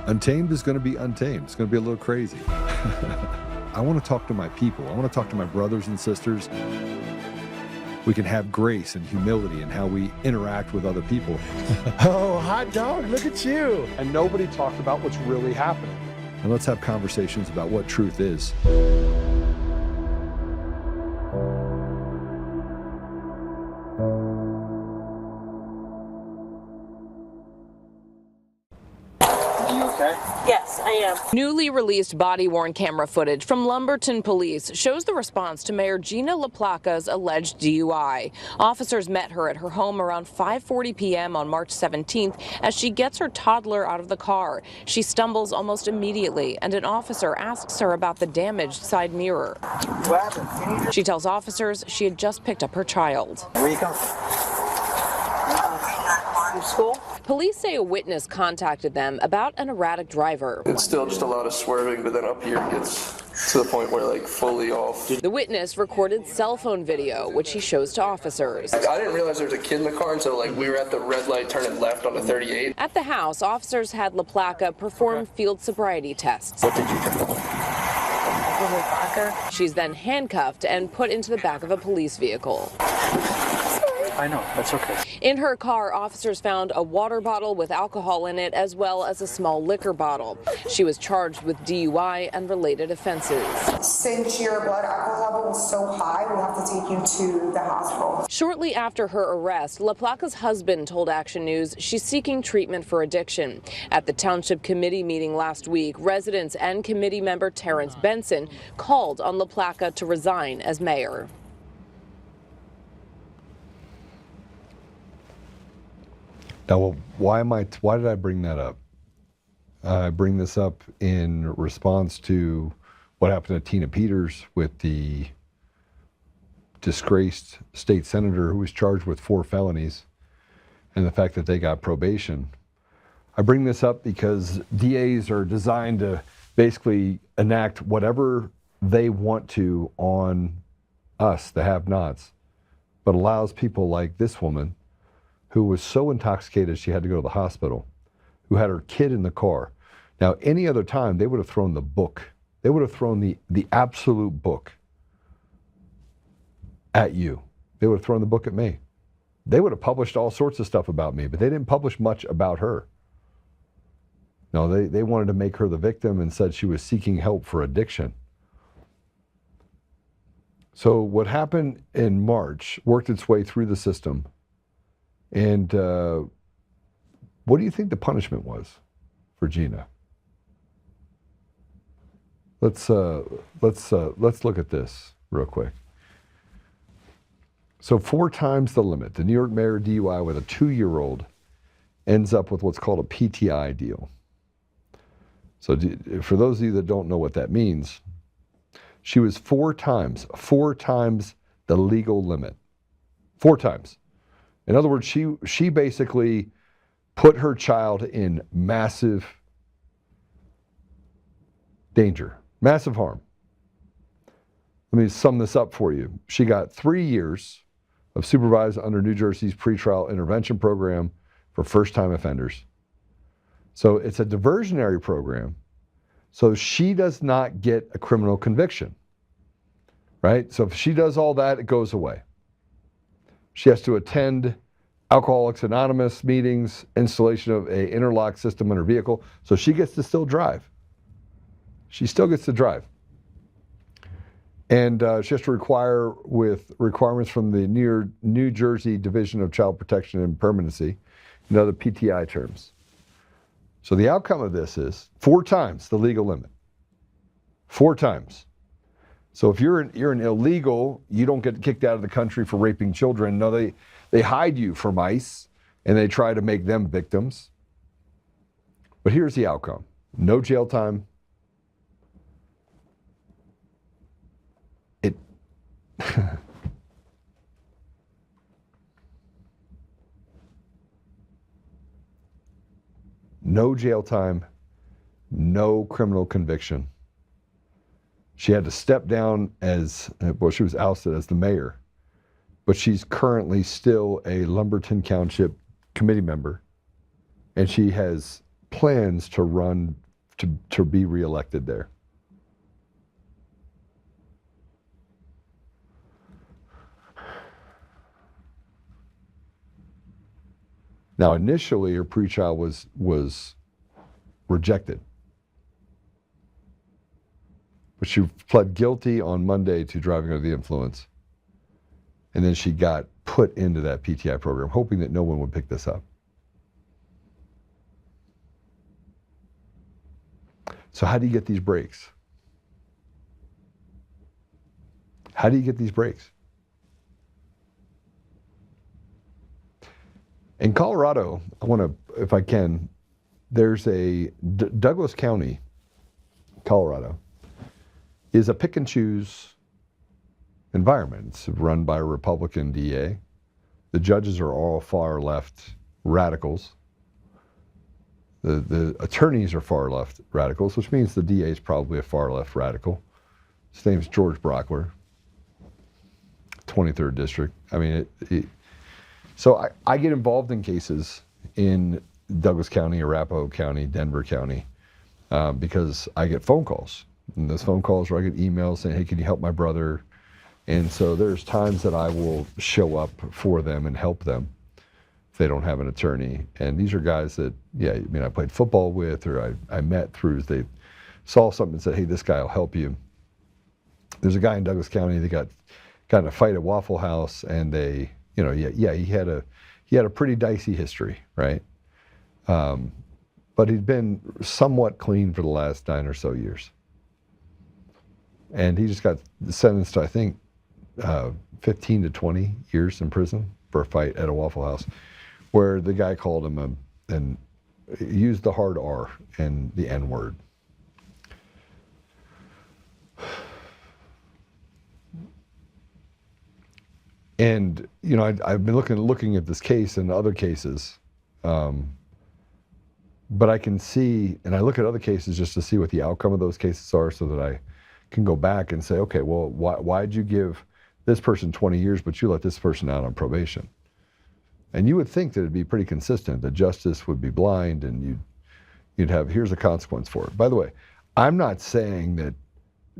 Untamed is going to be untamed. It's going to be a little crazy. I want to talk to my people. I want to talk to my brothers and sisters. We can have grace and humility in how we interact with other people. Oh, hot dog, look at you. And nobody talked about what's really happening. And let's have conversations about what truth is. Yes, I am. Newly released body-worn camera footage from Lumberton Police shows the response to Mayor Gina LaPlaca's alleged DUI. Officers met her at her home around 5:40 p.m. on March 17th as she gets her toddler out of the car. She stumbles almost immediately, and an officer asks her about the damaged side mirror. What happened? She tells officers she had just picked up her child. Where you come from school? Police say a witness contacted them about an erratic driver. It's still just a lot of swerving, but then up here it gets to the point where like fully off. The witness recorded cell phone video, which he shows to officers. I didn't realize there was a kid in the car until like we were at the red light turning left on the 38. At the house, officers had LaPlaca perform field sobriety tests. What did you drink? She's then handcuffed and put into the back of a police vehicle. I know, that's okay. In her car, officers found a water bottle with alcohol in it, as well as a small liquor bottle. She was charged with DUI and related offenses. Since your blood alcohol level was so high, we have to take you to the hospital. Shortly after her arrest, LaPlaca's husband told Action News she's seeking treatment for addiction. At the Township Committee meeting last week, residents and committee member Terrence Benson called on LaPlaca to resign as mayor. Now, why did I bring that up? I bring this up in response to what happened to Tina Peters with the disgraced state senator who was charged with 4 felonies and the fact that they got probation. I bring this up because DAs are designed to basically enact whatever they want to on us, the have-nots, but allows people like this woman who was so intoxicated she had to go to the hospital, who had her kid in the car. Now, any other time, they would have thrown the book. They would have thrown the absolute book at you. They would have thrown the book at me. They would have published all sorts of stuff about me, but they didn't publish much about her. No, they wanted to make her the victim and said she was seeking help for addiction. So what happened in March worked its way through the system. And what do you think the punishment was for Gina? Let's look at this real quick. So 4 times the limit. The New York mayor DUI with a 2-year-old ends up with what's called a PTI deal. So for those of you that don't know what that means, she was 4 times the legal limit. 4 times. In other words, she basically put her child in massive danger, massive harm. Let me sum this up for you. She got 3 years of supervised under New Jersey's pretrial intervention program for first-time offenders. So it's a diversionary program. So she does not get a criminal conviction, right? So if she does all that, it goes away. She has to attend Alcoholics Anonymous meetings, installation of an interlock system in her vehicle. So she gets to still drive. She still gets to drive. And she has to require with requirements from the New Jersey Division of Child Protection and Permanency and other PTI terms. So the outcome of this is 4 times the legal limit. 4 times. So if you're an illegal, you don't get kicked out of the country for raping children. No, they hide you from ICE and they try to make them victims. But here's the outcome. No jail time. No jail time, no criminal conviction. She had to step down as, well, she was ousted as the mayor, but she's currently still a Lumberton Township committee member, and she has plans to run to be reelected there. Now, initially, her pretrial was rejected, but she pled guilty on Monday to driving under the influence, and then she got put into that PTI program, hoping that no one would pick this up. So how do you get these breaks? How do you get these breaks? In Colorado, I want to, if I can, there's a Douglas County, Colorado, is a pick and choose environment. It's run by a Republican DA. The judges are all far left radicals. The attorneys are far left radicals, which means the DA is probably a far left radical. His name's George Brockler, 23rd District. I mean, so I get involved in cases in Douglas County, Arapahoe County, Denver County, because I get phone calls. And those phone calls where I get emails saying, hey, can you help my brother? And so there's times that I will show up for them and help them if they don't have an attorney. And these are guys that, yeah, I mean, I played football with, or I met through, they saw something and said, hey, this guy will help you. There's a guy in Douglas County that got in a fight at Waffle House, and they, you know, he had a pretty dicey history, right? But he'd been somewhat clean for the last 9 or so years. And he just got sentenced to, I think, 15 to 20 years in prison for a fight at a Waffle House, where the guy called him and used the hard R and the N word. And, you know, I've been looking at this case and other cases, but I can see, and I look at other cases just to see what the outcome of those cases are, so that I can go back and say, okay, well, why'd you give this person 20 years, but you let this person out on probation? And you would think that it'd be pretty consistent, that justice would be blind, and you'd have, here's a consequence for it. By the way, I'm not saying that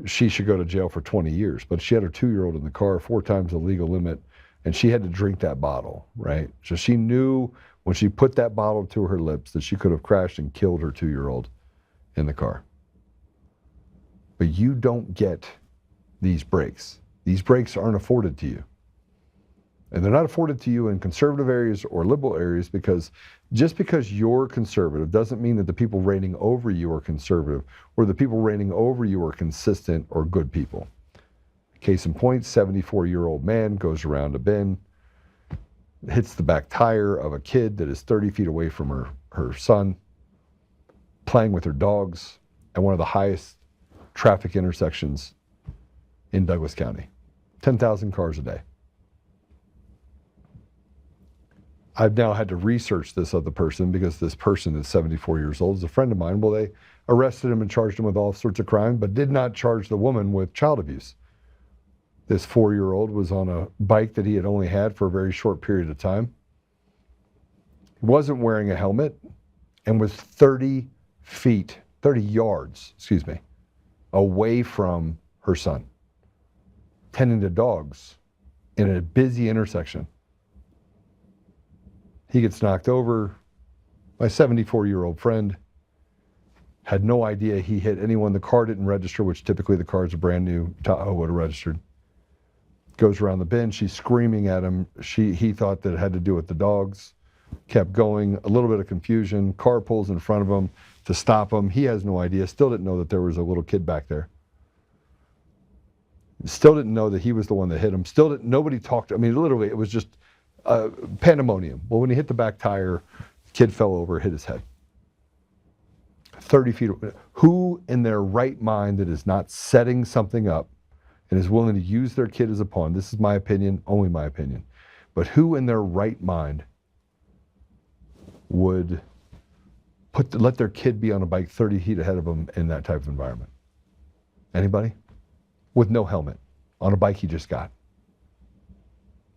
she should go to jail for 20 years, but she had her 2-year-old in the car 4 times the legal limit, and she had to drink that bottle, right? So she knew when she put that bottle to her lips that she could have crashed and killed her 2-year-old in the car. But you don't get these breaks. These breaks aren't afforded to you. And they're not afforded to you in conservative areas or liberal areas, because just because you're conservative doesn't mean that the people reigning over you are conservative, or the people reigning over you are consistent or good people. Case in point, 74-year-old man goes around a bend, hits the back tire of a kid that is 30 feet away from her son, playing with her dogs at one of the highest traffic intersections in Douglas County. 10,000 cars a day. I've now had to research this other person, because this person that's 74 years old is a friend of mine. Well, they arrested him and charged him with all sorts of crime, but did not charge the woman with child abuse. This 4-year-old was on a bike that he had only had for a very short period of time. He wasn't wearing a helmet and was 30 yards, away from her son, tending to dogs in a busy intersection. He gets knocked over. My 74-year-old friend had no idea he hit anyone. The car didn't register, which typically the cars are brand new. Tahoe would have registered. Goes around the bend. She's screaming at him. He thought that it had to do with the dogs. Kept going. A little bit of confusion. Car pulls in front of him to stop him. He has no idea. Still didn't know that there was a little kid back there. Still didn't know that he was the one that hit him. Still didn't. Nobody talked. I mean, literally, it was just pandemonium. Well, when he hit the back tire, the kid fell over, hit his head. 30 feet. Who in their right mind that is not setting something up and is willing to use their kid as a pawn? This is my opinion, only my opinion. But who in their right mind would let their kid be on a bike 30 feet ahead of them in that type of environment? Anybody? With no helmet, on a bike he just got.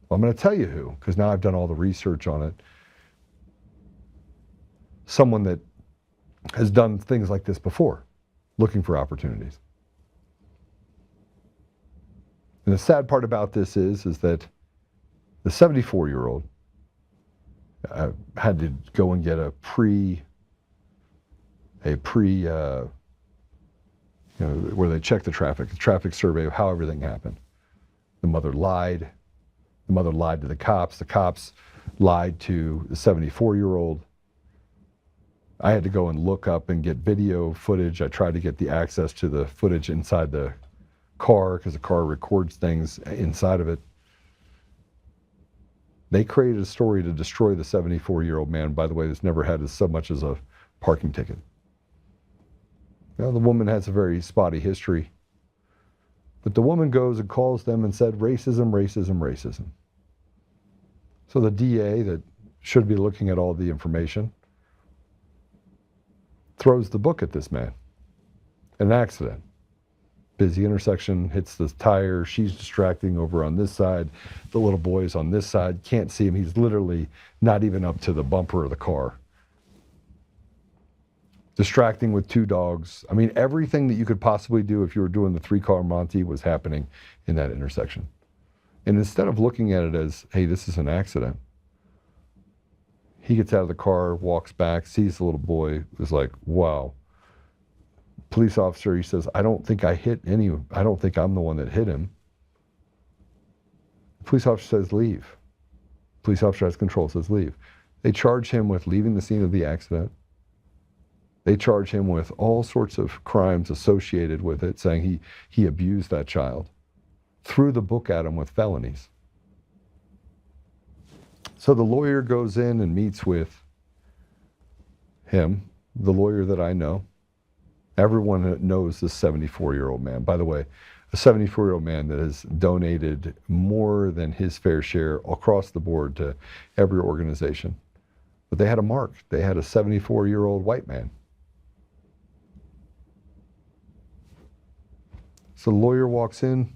Well, I'm going to tell you who, because now I've done all the research on it. Someone that has done things like this before, looking for opportunities. And the sad part about this is that the 74-year-old had to go and get a where they check the traffic survey of how everything happened. The mother lied. The mother lied to the cops. The cops lied to the 74-year-old. I had to go and look up and get video footage. I tried to get the access to the footage inside the car because the car records things inside of it. They created a story to destroy the 74-year-old man, by the way, that's never had so much as a parking ticket. You know, the woman has a very spotty history. But the woman goes and calls them and said, racism, racism, racism. So the DA that should be looking at all the information throws the book at this man. An accident. Busy intersection, hits the tire, she's distracting over on this side, the little boy's on this side, can't see him, he's literally not even up to the bumper of the car. Distracting with two dogs. I mean, everything that you could possibly do if you were doing the three-car Monty was happening in that intersection. And instead of looking at it as, hey, this is an accident, he gets out of the car, walks back, sees the little boy, is like, wow. Police officer, he says, I don't think I'm the one that hit him. Police officer says, leave. Police officer has control, says, leave. They charge him with leaving the scene of the accident. They charge him with all sorts of crimes associated with it, saying he abused that child. Threw the book at him with felonies. So the lawyer goes in and meets with him, the lawyer that I know. Everyone knows this 74-year-old man. By the way, a 74-year-old man that has donated more than his fair share across the board to every organization. But they had a mark. They had a 74-year-old white man. So the lawyer walks in,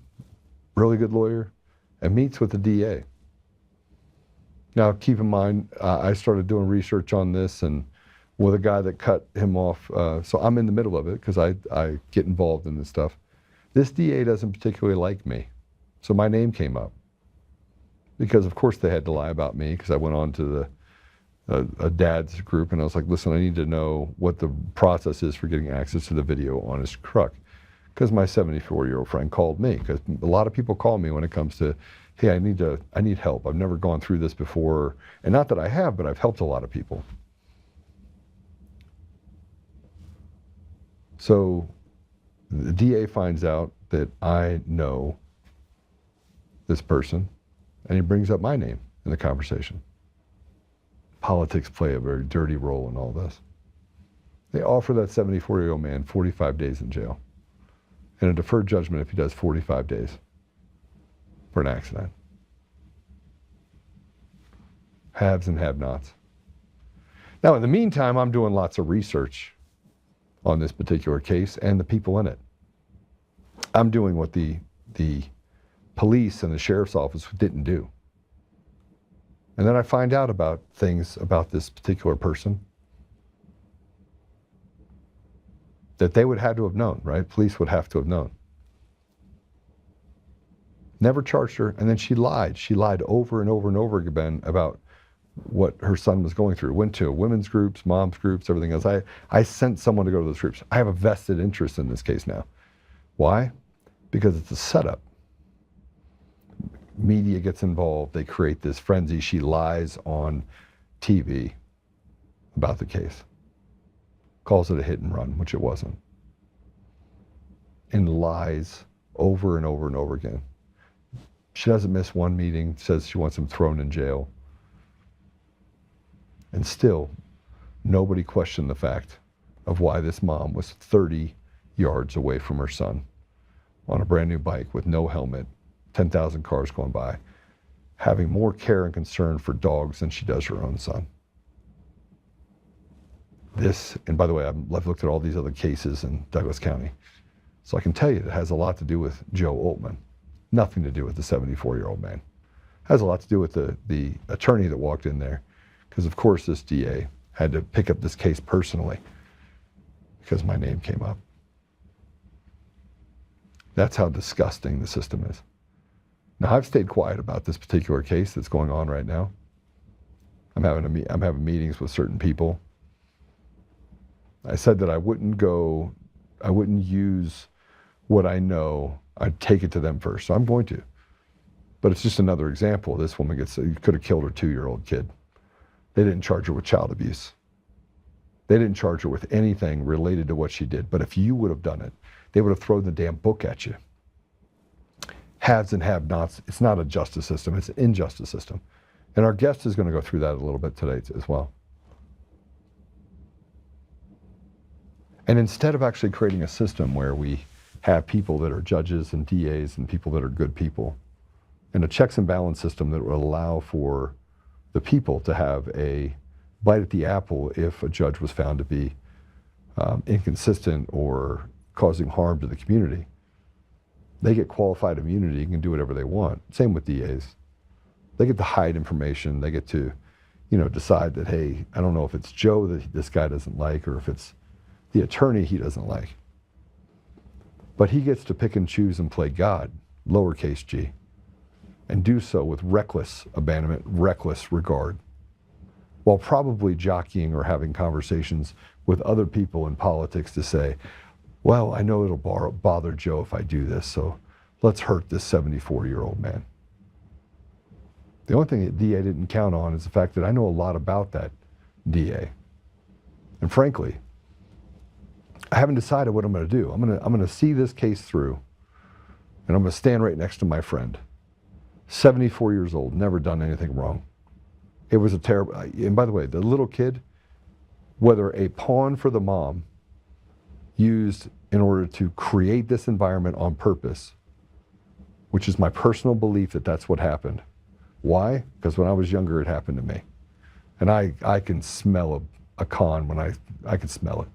really good lawyer, and meets with the DA. Now, keep in mind, I started doing research on this and with a guy that cut him off. So I'm in the middle of it because I get involved in this stuff. This DA doesn't particularly like me. So my name came up. Because, of course, they had to lie about me because I went on to a dad's group and I was like, listen, I need to know what the process is for getting access to the video on his truck. Because my 74-year-old friend called me. Because a lot of people call me when it comes to, hey, I need help. I've never gone through this before. And not that I have, but I've helped a lot of people. So the DA finds out that I know this person, and he brings up my name in the conversation. Politics play a very dirty role in all this. They offer that 74-year-old man 45 days in jail and a deferred judgment if he does 45 days for an accident. Haves and have-nots. Now, in the meantime, I'm doing lots of research on this particular case and the people in it. I'm doing what the police and the sheriff's office didn't do. And then I find out about things about this particular person that they would have to have known, right? Police would have to have known. Never charged her, and then she lied. She lied over and over and over again about what her son was going through. Went to women's groups, mom's groups, everything else. I sent someone to go to those groups. I have a vested interest in this case now. Why? Because it's a setup. Media gets involved. They create this frenzy. She lies on TV about the case. Calls it a hit and run, which it wasn't. And lies over and over and over again. She doesn't miss one meeting, says she wants him thrown in jail. And still, nobody questioned the fact of why this mom was 30 yards away from her son on a brand new bike with no helmet, 10,000 cars going by, having more care and concern for dogs than she does her own son. This, and by the way, I've looked at all these other cases in Douglas County, so I can tell you it has a lot to do with Joe Oltmann, nothing to do with the 74-year-old man. It has a lot to do with the attorney that walked in there, because of course this DA had to pick up this case personally because my name came up. That's how disgusting the system is. Now, I've stayed quiet about this particular case that's going on right now. I'm having meetings with certain people. I said that I wouldn't use what I know. I'd take it to them first. So I'm going to. But it's just another example. This woman could have killed her 2-year-old kid. They didn't charge her with child abuse. They didn't charge her with anything related to what she did. But if you would have done it, they would have thrown the damn book at you. Haves and have-nots. It's not a justice system. It's an injustice system. And our guest is going to go through that a little bit today as well. And instead of actually creating a system where we have people that are judges and DAs and people that are good people, and a checks and balance system that will allow for the people to have a bite at the apple if a judge was found to be inconsistent or causing harm to the community. They get qualified immunity and can do whatever they want. Same with DAs. They get to hide information. They get to, decide that, hey, I don't know if it's Joe that this guy doesn't like or if it's the attorney he doesn't like. But he gets to pick and choose and play God, lowercase g, and do so with reckless abandonment, reckless regard, while probably jockeying or having conversations with other people in politics to say, well, I know it'll bother Joe if I do this, so let's hurt this 74-year-old man. The only thing that DA didn't count on is the fact that I know a lot about that DA. And frankly, I haven't decided what I'm going to do. I'm going to see this case through, and I'm going to stand right next to my friend. 74 years old, never done anything wrong. It was a terrible, and by the way, the little kid, whether a pawn for the mom used in order to create this environment on purpose, which is my personal belief that that's what happened. Why? Because when I was younger, it happened to me. And I can smell a con when I can smell it.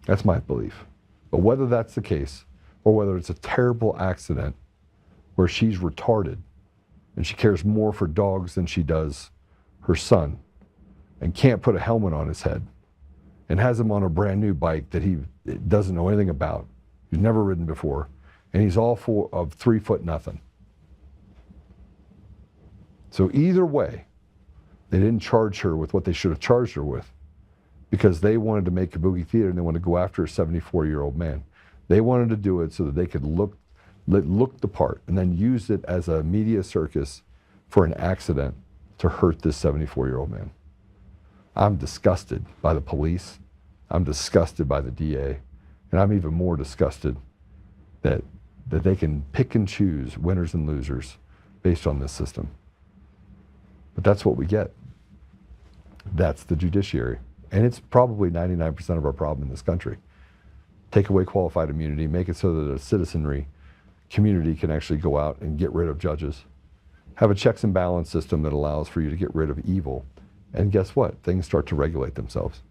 That's my belief. But whether that's the case, or whether it's a terrible accident where she's retarded and she cares more for dogs than she does her son and can't put a helmet on his head and has him on a brand new bike that he doesn't know anything about, he's never ridden before, and he's all full of 3 foot nothing. So either way, they didn't charge her with what they should have charged her with because they wanted to make Kabuki theater and they wanted to go after a 74-year-old man. They wanted to do it so that they could look the part and then use it as a media circus for an accident to hurt this 74-year-old man. I'm disgusted by the police. I'm disgusted by the DA. And I'm even more disgusted that they can pick and choose winners and losers based on this system. But that's what we get. That's the judiciary. And it's probably 99% of our problem in this country. Take away qualified immunity, make it so that a citizenry community can actually go out and get rid of judges. Have a checks and balance system that allows for you to get rid of evil. And guess what? Things start to regulate themselves.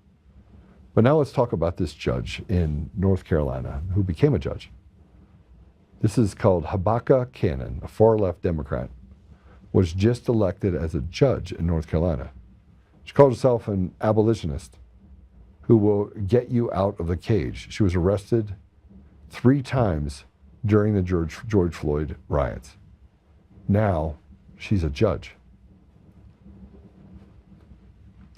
But now let's talk about this judge in North Carolina who became a judge. This is called Habekah Cannon, a far-left Democrat, was just elected as a judge in North Carolina. She called herself an abolitionist who will get you out of the cage. She was arrested 3 times during the George Floyd riots. Now she's a judge.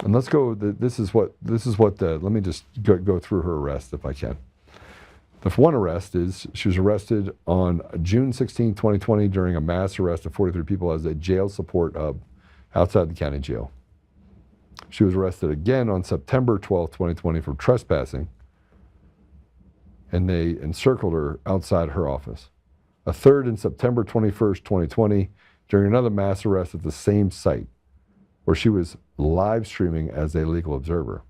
And let's go, let me just go through her arrest if I can. The one arrest is, she was arrested on June 16, 2020 during a mass arrest of 43 people as a jail support hub outside the county jail. She was arrested again on September 12, 2020 for trespassing, and they encircled her outside her office. A third in September 21st, 2020 during another mass arrest at the same site where she was live streaming as a legal observer.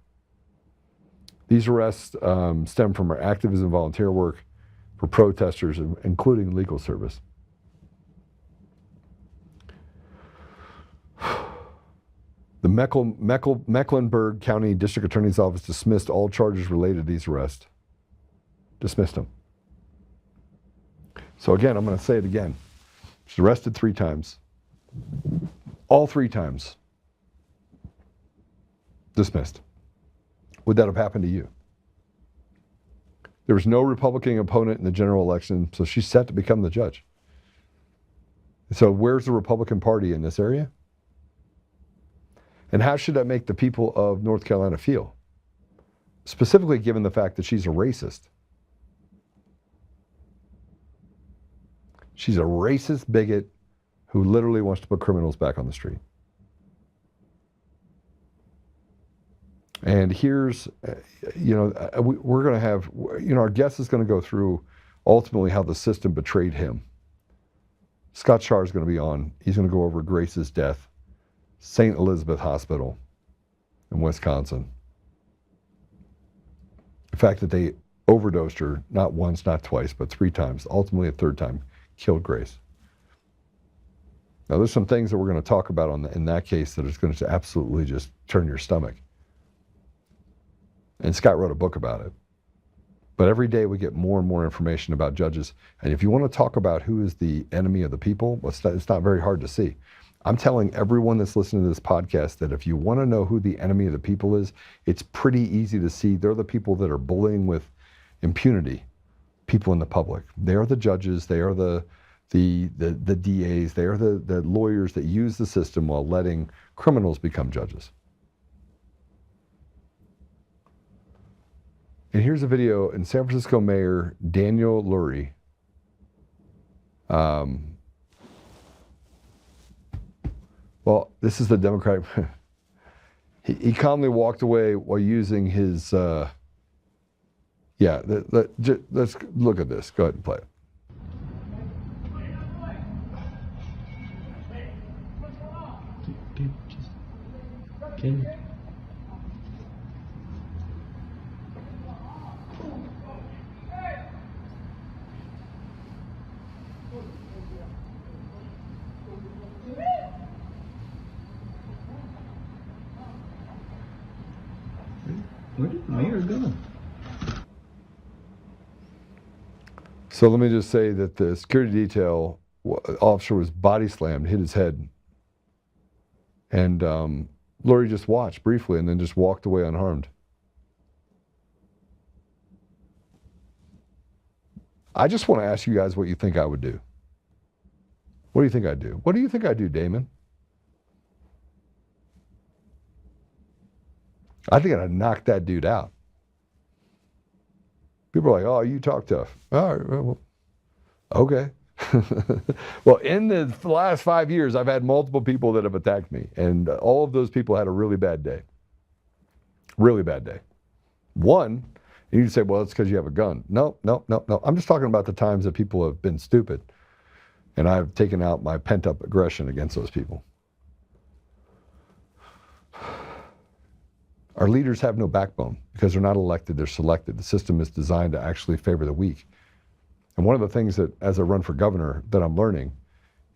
These arrests stem from her activism and volunteer work for protesters, including legal service. The Mecklenburg County District Attorney's Office dismissed all charges related to these arrests. Dismissed them. So again, I'm going to say it again. She's arrested 3 times. All 3 times dismissed. would that have happened to you? There was no Republican opponent in the general election, so she's set to become the judge. So where's the Republican Party in this area? And how should that make the people of North Carolina feel? Specifically given the fact that she's a racist. She's a racist bigot who literally wants to put criminals back on the street. And here's, we're going to have, our guest is going to go through ultimately how the system betrayed him. Scott Schara is going to be on. He's going to go over Grace's death, St. Elizabeth Hospital in Wisconsin. The fact that they overdosed her, not once, not twice, but 3 times, ultimately a 3rd time, killed Grace. Now, there's some things that we're going to talk about in that case that is going to absolutely just turn your stomach. And Scott wrote a book about it. But every day we get more and more information about judges. And if you want to talk about who is the enemy of the people, well, it's not very hard to see. I'm telling everyone that's listening to this podcast that if you want to know who the enemy of the people is, it's pretty easy to see. They're the people that are bullying with impunity people in the public. They are the judges. They are the DAs. They are the lawyers that use the system while letting criminals become judges. And here's a video in San Francisco Mayor Daniel Lurie. Well, this is the Democratic. He calmly walked away while using his. Let's look at this. Go ahead and play it. Where did the mayor go? So let me just say that the security detail officer was body slammed, hit his head. And Lurie just watched briefly and then just walked away unharmed. I just want to ask you guys what you think I would do. What do you think I'd do? What do you think I'd do, Damon? I think I'd knock that dude out. People are like, oh, you talk tough. All right, well, okay. Well, in the last 5 years, I've had multiple people that have attacked me, and all of those people had a really bad day. Really bad day. One, and you say, well, it's because you have a gun. No. I'm just talking about the times that people have been stupid, and I've taken out my pent-up aggression against those people. Our leaders have no backbone because they're not elected, they're selected. The system is designed to actually favor the weak. And one of the things that, as I run for governor, that I'm learning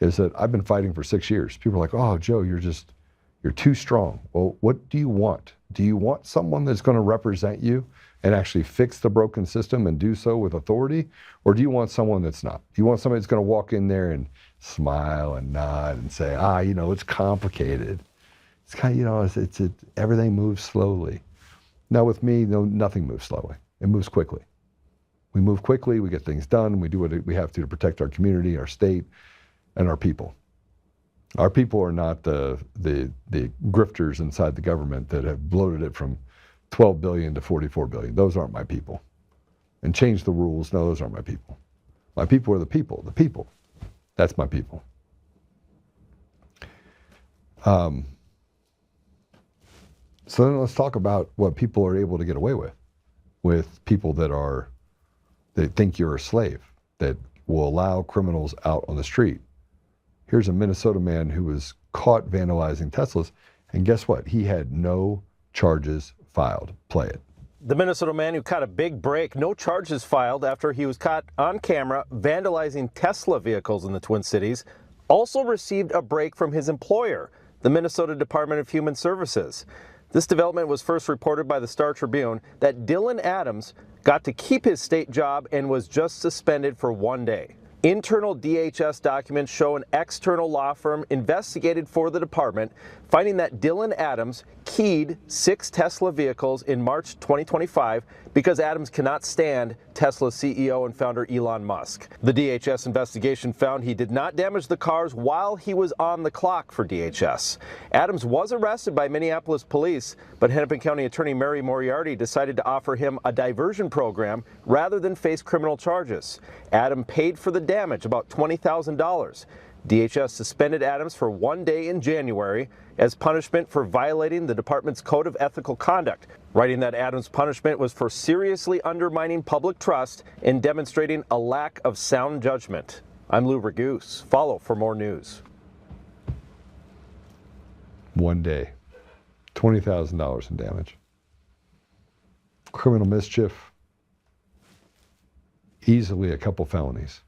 is that I've been fighting for 6 years. People are like, oh, Joe, you're too strong. Well, what do you want? Do you want someone that's going to represent you and actually fix the broken system and do so with authority? Or do you want someone that's not? Do you want somebody that's going to walk in there and smile and nod and say, it's complicated. It's kind of, it's everything moves slowly. Now with me, nothing moves slowly. It moves quickly. We move quickly, we get things done, we do what we have to protect our community, our state, and our people. Our people are not the grifters inside the government that have bloated it from 12 billion to 44 billion. Those aren't my people. And change the rules, no, those aren't my people. My people are the people. That's my people. So then let's talk about what people are able to get away with people that think you're a slave, that will allow criminals out on the street. Here's a Minnesota man who was caught vandalizing Teslas, and guess what? He had no charges filed. Play it. The Minnesota man who caught a big break, no charges filed after he was caught on camera vandalizing Tesla vehicles in the Twin Cities, also received a break from his employer, the Minnesota Department of Human Services. This development was first reported by the Star Tribune that Dylan Adams got to keep his state job and was just suspended for 1 day. Internal DHS documents show an external law firm investigated for the department finding that Dylan Adams keyed 6 Tesla vehicles in March 2025 because Adams cannot stand Tesla's CEO and founder Elon Musk. The DHS investigation found he did not damage the cars while he was on the clock for DHS. Adams was arrested by Minneapolis police, but Hennepin County Attorney Mary Moriarty decided to offer him a diversion program rather than face criminal charges. Adam paid for the damage, about $20,000. DHS suspended Adams for 1 day in January as punishment for violating the department's code of ethical conduct, writing that Adams' punishment was for seriously undermining public trust and demonstrating a lack of sound judgment. I'm Lou Ragoose. Follow for more news. 1 day, $20,000 in damage. Criminal mischief, easily a couple felonies.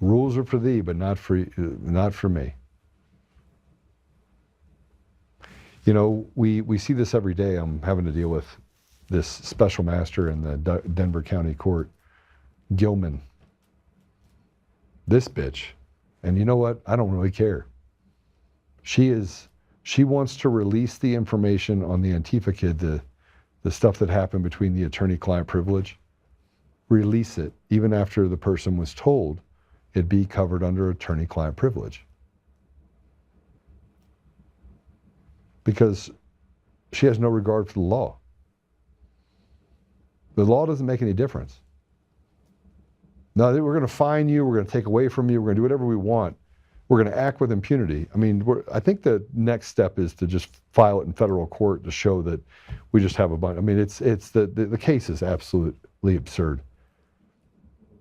Rules are for thee, but not for me. You know, we see this every day. I'm having to deal with this special master in the Denver County Court, Gilman. This bitch, and you know what? I don't really care. She wants to release the information on the Antifa kid, the stuff that happened between the attorney-client privilege. Release it, even after the person was told it'd be covered under attorney-client privilege. Because she has no regard for the law. The law doesn't make any difference. No, we're going to fine you, we're going to take away from you, we're going to do whatever we want. We're going to act with impunity. I mean, I think the next step is to just file it in federal court to show that we just have a bunch. I mean, the case is absolutely absurd.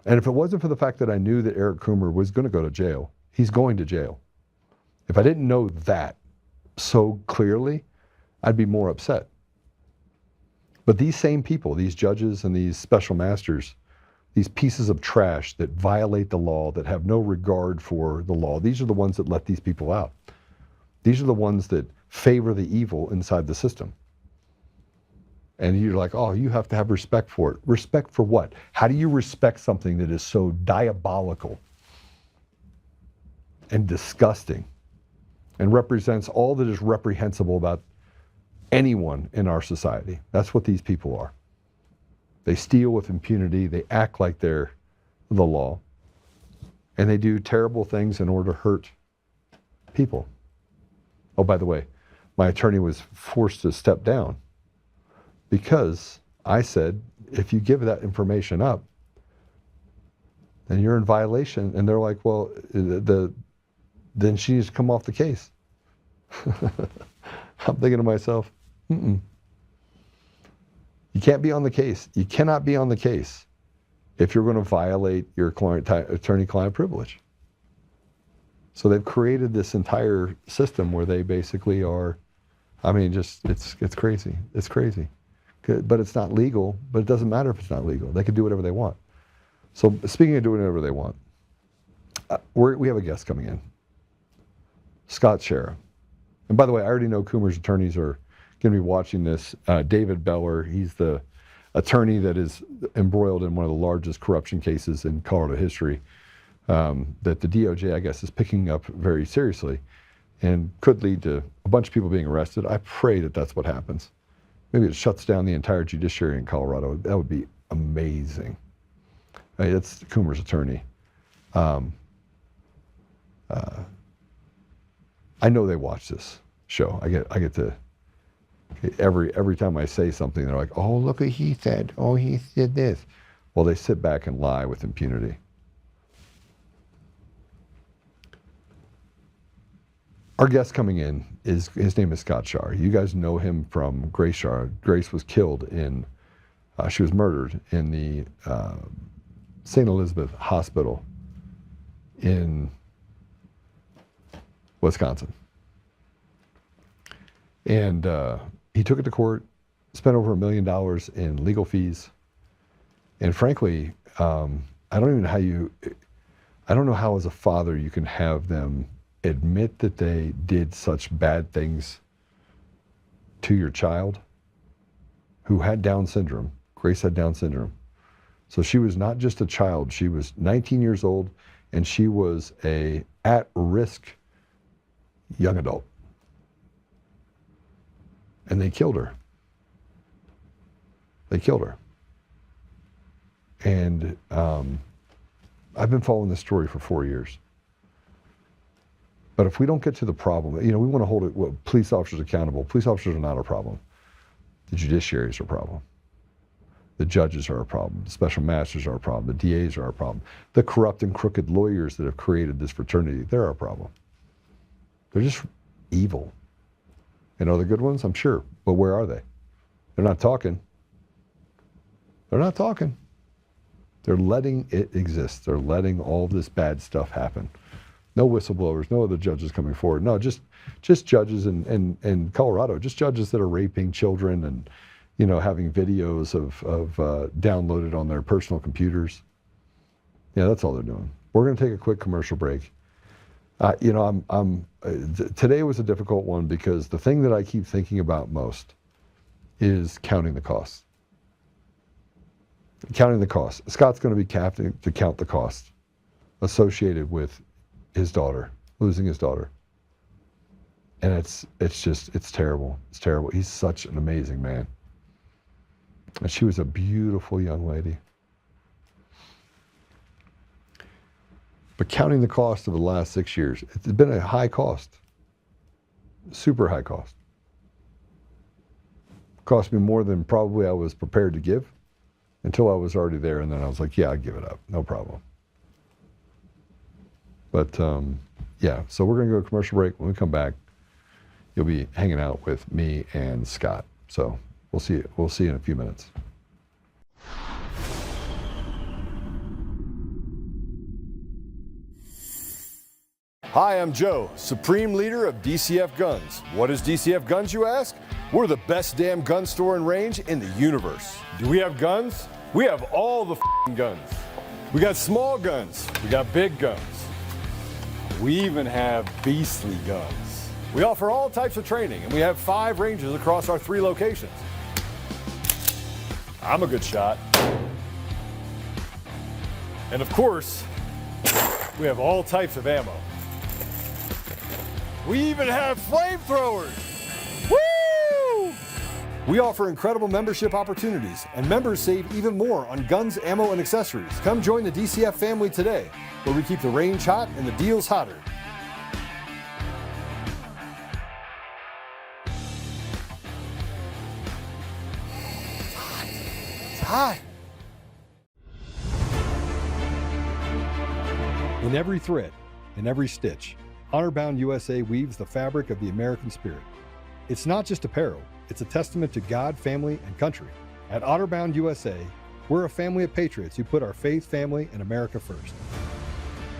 And if it wasn't for the fact that I knew that Eric Coomer was going to go to jail, he's going to jail. If I didn't know that so clearly, I'd be more upset. But these same people, these judges and these special masters, these pieces of trash that violate the law, that have no regard for the law, these are the ones that let these people out. These are the ones that favor the evil inside the system. And you're like, oh, you have to have respect for it. Respect for what? How do you respect something that is so diabolical and disgusting and represents all that is reprehensible about anyone in our society? That's what these people are. They steal with impunity. They act like they're the law. And they do terrible things in order to hurt people. Oh, by the way, my attorney was forced to step down because I said, if you give that information up, then you're in violation. And they're like, well, then she needs to come off the case. I'm thinking to myself, you can't be on the case. You cannot be on the case if you're going to violate your attorney-client privilege. So they've created this entire system where they basically are, I mean, just, it's crazy. It's crazy. But it's not legal, but it doesn't matter if it's not legal. They can do whatever they want. So speaking of doing whatever they want, we have a guest coming in, Scott Schara. And by the way, I already know Coomer's attorneys are going to be watching this. David Beller, he's the attorney that is embroiled in one of the largest corruption cases in Colorado history that the DOJ, I guess, is picking up very seriously and could lead to a bunch of people being arrested. I pray that that's what happens. Maybe it shuts down the entire judiciary in Colorado. That would be amazing. That's Coomer's attorney. I know they watch this show. I get to every time I say something, they're like, "Oh, look what he said. Oh, he did this." Well, they sit back and lie with impunity. Our guest coming in his name is Scott Schara. You guys know him from Grace Schara. Grace was killed she was murdered in the St. Elizabeth Hospital in Wisconsin. And he took it to court, spent over $1 million in legal fees. And frankly, I don't know how as a father you can have them admit that they did such bad things to your child who had Down syndrome. Grace had Down syndrome. So she was not just a child, she was 19 years old and she was a at-risk young adult. And they killed her. They killed her. And I've been following this story for 4 years. But if we don't get to the problem, we want to hold police officers accountable. Police officers are not a problem. The judiciary is a problem. The judges are a problem. The special masters are a problem. The DAs are a problem. The corrupt and crooked lawyers that have created this fraternity, they're a problem. They're just evil. And are the good ones? I'm sure. But where are they? They're not talking. They're not talking. They're letting it exist. They're letting all this bad stuff happen. No whistleblowers, no other judges coming forward. No, just judges in Colorado, just judges that are raping children and, having videos of downloaded on their personal computers. Yeah, that's all they're doing. We're going to take a quick commercial break. Today was a difficult one because the thing that I keep thinking about most is counting the costs. Counting the costs. Scott's going to be having to count the costs associated with his daughter, losing his daughter. And it's terrible. It's terrible. He's such an amazing man. And she was a beautiful young lady. But counting the cost of the last 6 years, it's been a high cost. Super high cost. Cost me more than probably I was prepared to give until I was already there, and then I was like, yeah, I'll give it up. No problem. But yeah, so we're going to go to commercial break. When we come back, you'll be hanging out with me and Scott. So we'll see you. We'll see you in a few minutes. Hi, I'm Joe, Supreme Leader of DCF Guns. What is DCF Guns, you ask? We're the best damn gun store and range in the universe. Do we have guns? We have all the guns. We got small guns. We got big guns. We even have beastly guns. We offer all types of training, and we have 5 ranges across our 3 locations. I'm a good shot. And of course, we have all types of ammo. We even have flamethrowers. Woo! We offer incredible membership opportunities, and members save even more on guns, ammo, and accessories. Come join the DCF family today, where we keep the range hot and the deals hotter. It's hot. In every thread, in every stitch, Honor-Bound USA weaves the fabric of the American spirit. It's not just apparel, it's a testament to God, family, and country. At Honor-Bound USA, we're a family of patriots who put our faith, family, and America first.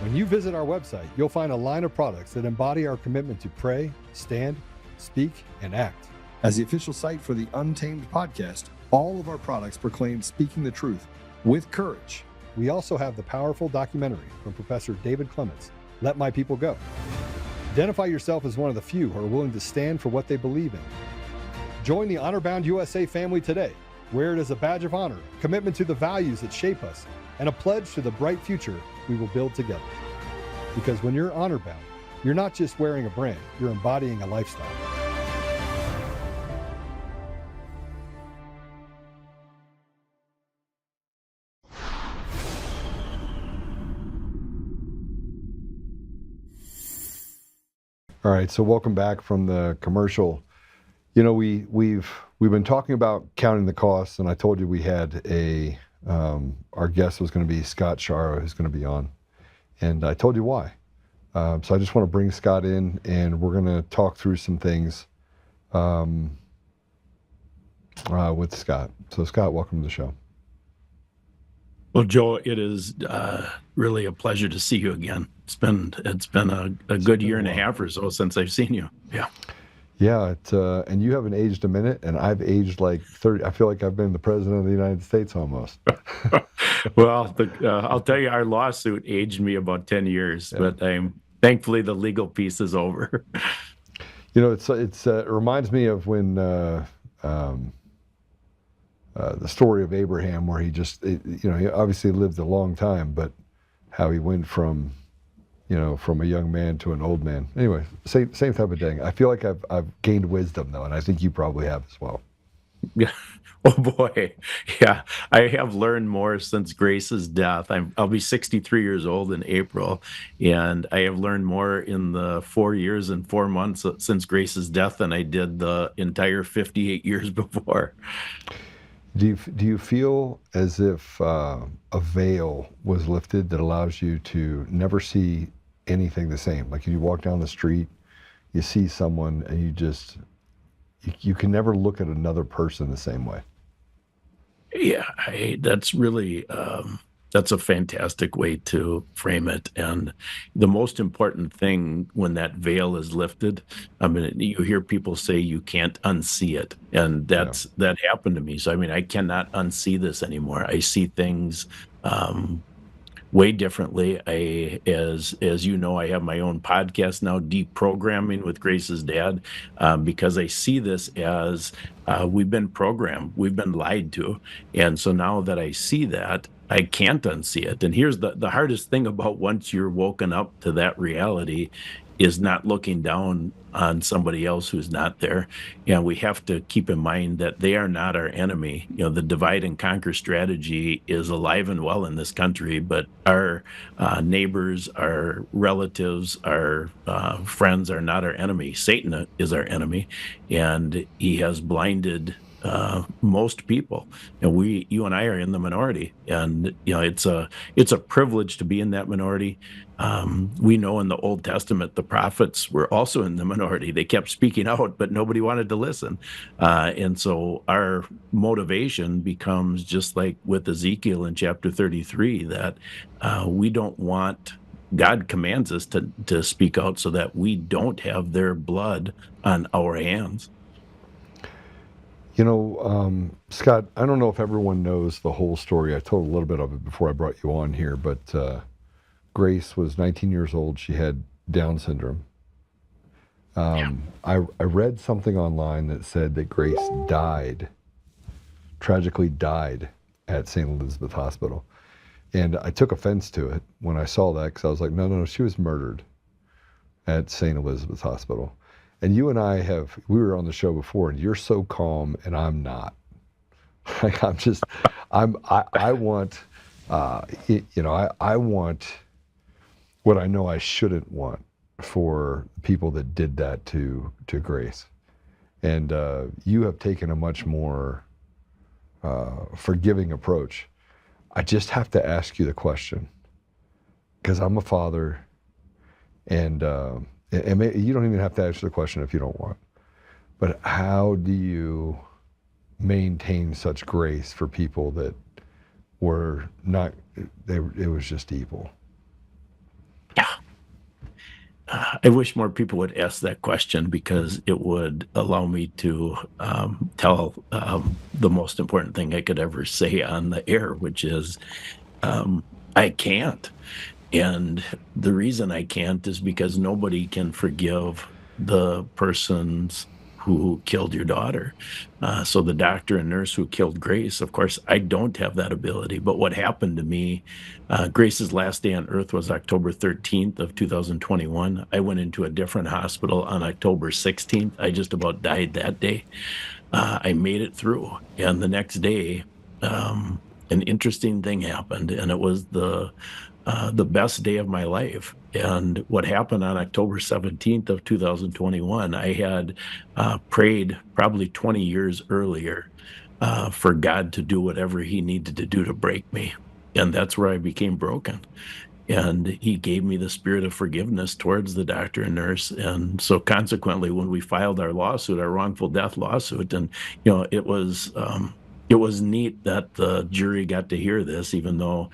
When you visit our website, you'll find a line of products that embody our commitment to pray, stand, speak, and act. As the official site for the Untamed podcast, all of our products proclaim speaking the truth with courage. We also have the powerful documentary from Professor David Clements, Let My People Go. Identify yourself as one of the few who are willing to stand for what they believe in. Join the Honor-Bound USA family today. Wear it as a badge of honor, commitment to the values that shape us, and a pledge to the bright future we will build together. Because when you're honor-bound, you're not just wearing a brand, you're embodying a lifestyle. All right, so welcome back from the commercial. You know, we've been talking about counting the costs, and I told you we had our guest was going to be Scott Schara, who's going to be on, and I told you why. So I just want to bring Scott in, and we're going to talk through some things with Scott. So Scott, welcome to the show. Well, Joe, it is really a pleasure to see you again. It's been a good year and a half or so since I've seen you. Yeah. Yeah, and you haven't aged a minute, and I've aged like 30. I feel like I've been the president of the United States almost. Well, I'll tell you, our lawsuit aged me about 10 years, yeah. But thankfully the legal piece is over. You know, it reminds me of when the story of Abraham, where he obviously lived a long time, but how he went from from a young man to an old man. Anyway, same type of thing. I feel like I've gained wisdom though, and I think you probably have as well. Yeah. Oh boy. Yeah. I have learned more since Grace's death. I'll be 63 years old in April, and I have learned more in the 4 years and 4 months since Grace's death than I did the entire 58 years before. Do you feel as if a veil was lifted that allows you to never see anything the same? Like if you walk down the street, you see someone and you can never look at another person the same way. Yeah, that's really that's a fantastic way to frame it. And the most important thing when that veil is lifted, I mean, you hear people say you can't unsee it, and that happened to me. So I mean, I cannot unsee this anymore. I see things way differently. As you know, I have my own podcast now, Deprogramming with Grace's dad, because I see this as we've been programmed, we've been lied to, and so now that I see that, I can't unsee it. And here's the hardest thing about once you're woken up to that reality is not looking down on somebody else who's not there. And we have to keep in mind that they are not our enemy. The divide and conquer strategy is alive and well in this country, but our neighbors, our relatives, our friends are not our enemy. Satan is our enemy, and he has blinded most people, and you and I are in the minority, and it's a privilege to be in that minority. We know in the Old Testament the prophets were also in the minority. They kept speaking out, but nobody wanted to listen, and so our motivation becomes just like with Ezekiel in chapter 33, that we don't want. God commands us to speak out so that we don't have their blood on our hands. Scott, I don't know if everyone knows the whole story. I told a little bit of it before I brought you on here, but Grace was 19 years old. She had Down syndrome. I read something online that said that Grace tragically died at St. Elizabeth Hospital. And I took offense to it when I saw that, because I was like, no, she was murdered at St. Elizabeth Hospital. And you and I we were on the show before, and you're so calm, and I'm not. Like I want, I want what I know I shouldn't want for people that did that to Grace. And you have taken a much more forgiving approach. I just have to ask you the question, because I'm a father, and you don't even have to answer the question if you don't want. But how do you maintain such grace for people that were not, it was just evil? Yeah. I wish more people would ask that question, because it would allow me to tell the most important thing I could ever say on the air, which is I can't. And the reason I can't is because nobody can forgive the persons who killed your daughter. So the doctor and nurse who killed Grace, of course, I don't have that ability. But what happened to me, Grace's last day on earth was October 13th of 2021. I went into a different hospital on October 16th. I just about died that day. I made it through. And the next day, an interesting thing happened, and it was the best day of my life. And what happened on October 17th of 2021, I had prayed probably 20 years earlier for God to do whatever he needed to do to break me. And that's where I became broken. And he gave me the spirit of forgiveness towards the doctor and nurse. And so consequently, when we filed our lawsuit, our wrongful death lawsuit, and it was neat that the jury got to hear this, even though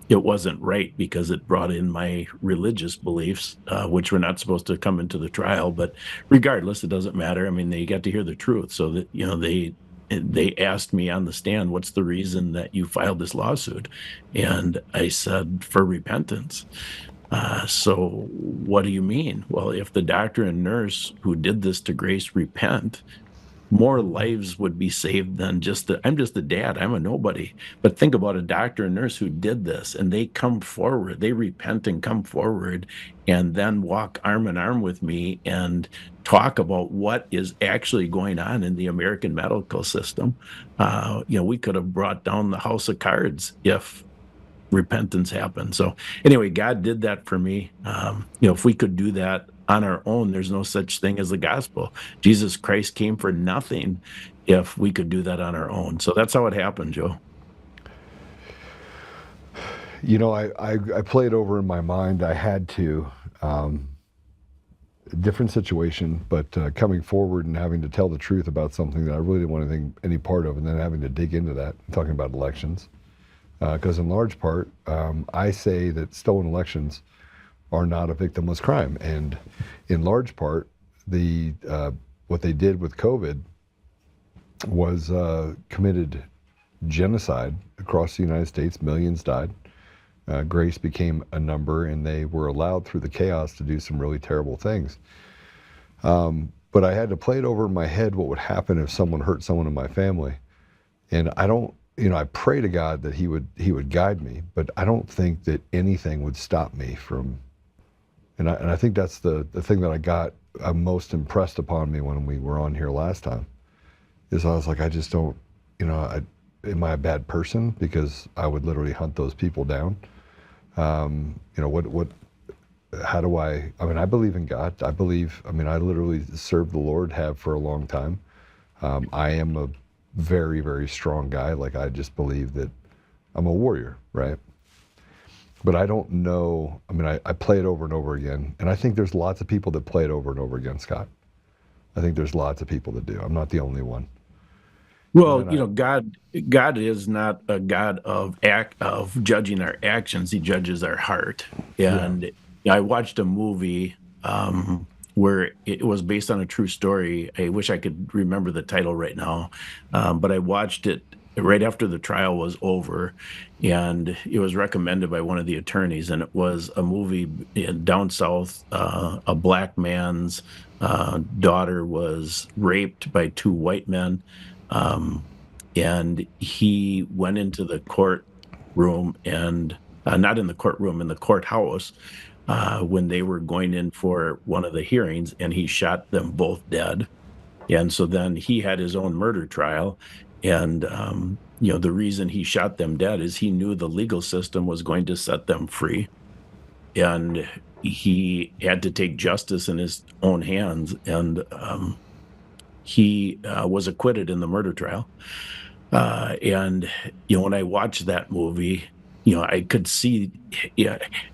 it wasn't right, because it brought in my religious beliefs, which were not supposed to come into the trial. But regardless, it doesn't matter. I mean, they got to hear the truth. So that, they asked me on the stand, what's the reason that you filed this lawsuit? And I said, for repentance. So what do you mean? Well, if the doctor and nurse who did this to Grace repent, more lives would be saved than I'm just a dad. I'm a nobody. But think about a doctor and nurse who did this, and they come forward, they repent and come forward, and then walk arm in arm with me and talk about what is actually going on in the American medical system. We could have brought down the house of cards if repentance happened. So anyway, God did that for me. If we could do that on our own, there's no such thing as the gospel. Jesus Christ came for nothing if we could do that on our own. So that's how it happened, Joe. I played over in my mind. I had to, different situation, but coming forward and having to tell the truth about something that I really didn't want any part of, and then having to dig into that, talking about elections. Because in large part, I say that stolen elections are not a victimless crime. And in large part, what they did with COVID was committed genocide across the United States. Millions died. Grace became a number, and they were allowed through the chaos to do some really terrible things. But I had to play it over in my head what would happen if someone hurt someone in my family. And I pray to God that he would guide me, but I don't think that anything would stop me from. And I think that's the thing that I got most impressed upon me when we were on here last time, is I was like, I just don't, am I a bad person? Because I would literally hunt those people down. How do I believe in God. I literally served the Lord, have for a long time. I am a very, very strong guy. Like, I just believe that I'm a warrior, right? But I don't know. I play it over and over again. And I think there's lots of people that play it over and over again, Scott. I think there's lots of people that do. I'm not the only one. Well, God is not a God of judging our actions. He judges our heart. And I watched a movie where it was based on a true story. I wish I could remember the title right now, but I watched it right after the trial was over, and it was recommended by one of the attorneys, and it was a movie down south. A black man's daughter was raped by two white men, and he went into the courtroom, and not in the courtroom, in the courthouse, when they were going in for one of the hearings, and he shot them both dead. And so then he had his own murder trial. And, the reason he shot them dead is he knew the legal system was going to set them free. And he had to take justice in his own hands. And he was acquitted in the murder trial. And when I watched that movie, I could see,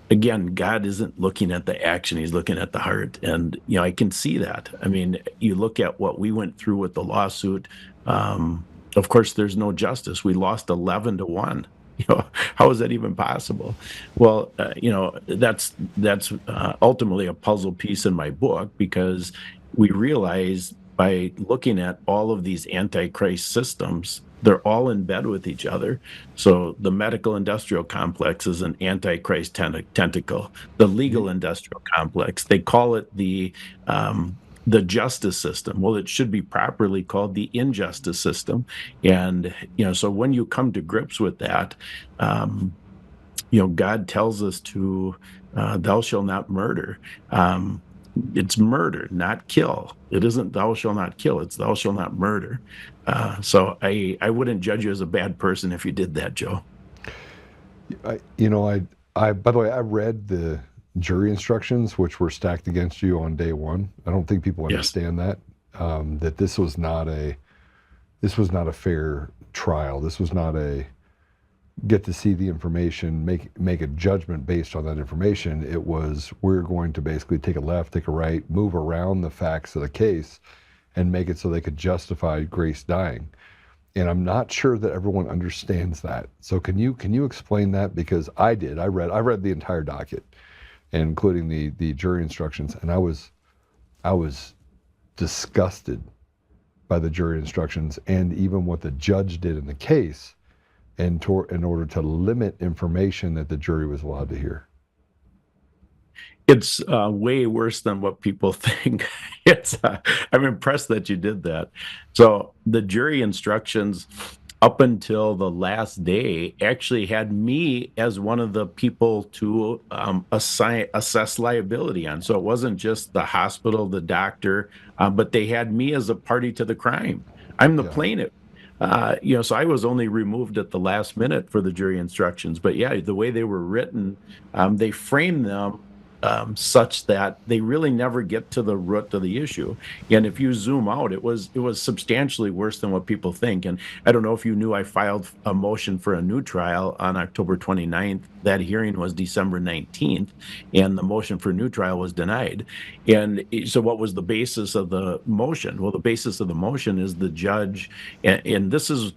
again, God isn't looking at the action, he's looking at the heart. And, I can see that. You look at what we went through with the lawsuit. Of course, there's no justice. We lost 11-1. How is that even possible? Well, that's ultimately a puzzle piece in my book, because we realize by looking at all of these antichrist systems, they're all in bed with each other. So the medical industrial complex is an antichrist tentacle. The legal industrial complex, they call it the justice system. Well, it should be properly called the injustice system. And, so when you come to grips with that, God tells us to, thou shalt not murder. It's murder, not kill. It isn't thou shalt not kill, it's thou shalt not murder. So I wouldn't judge you as a bad person if you did that, Joe. By the way, I read the jury instructions, which were stacked against you on day one. I don't think people understand that this was not a fair trial. This was not a get to see the information, make a judgment based on that information. It was, we're going to basically take a left, take a right, move around the facts of the case and make it so they could justify Grace dying. And I'm not sure that everyone understands that. So can you explain that? Because I did. I read the entire docket, including the jury instructions, and I was disgusted by the jury instructions and even what the judge did in the case, in order to limit information that the jury was allowed to hear. It's way worse than what people think. It's I'm impressed that you did that. So the jury instructions up until the last day actually had me as one of the people to assess liability on. So it wasn't just the hospital, the doctor, but they had me as a party to the crime. I'm the plaintiff. So I was only removed at the last minute for the jury instructions. But yeah, the way they were written, they framed them such that they really never get to the root of the issue. And if you zoom out, it was substantially worse than what people think. And I don't know if you knew I filed a motion for a new trial on October 29th. That hearing was December 19th, and the motion for new trial was denied. And so what was the basis of the motion? Well, the basis of the motion is the judge, and this is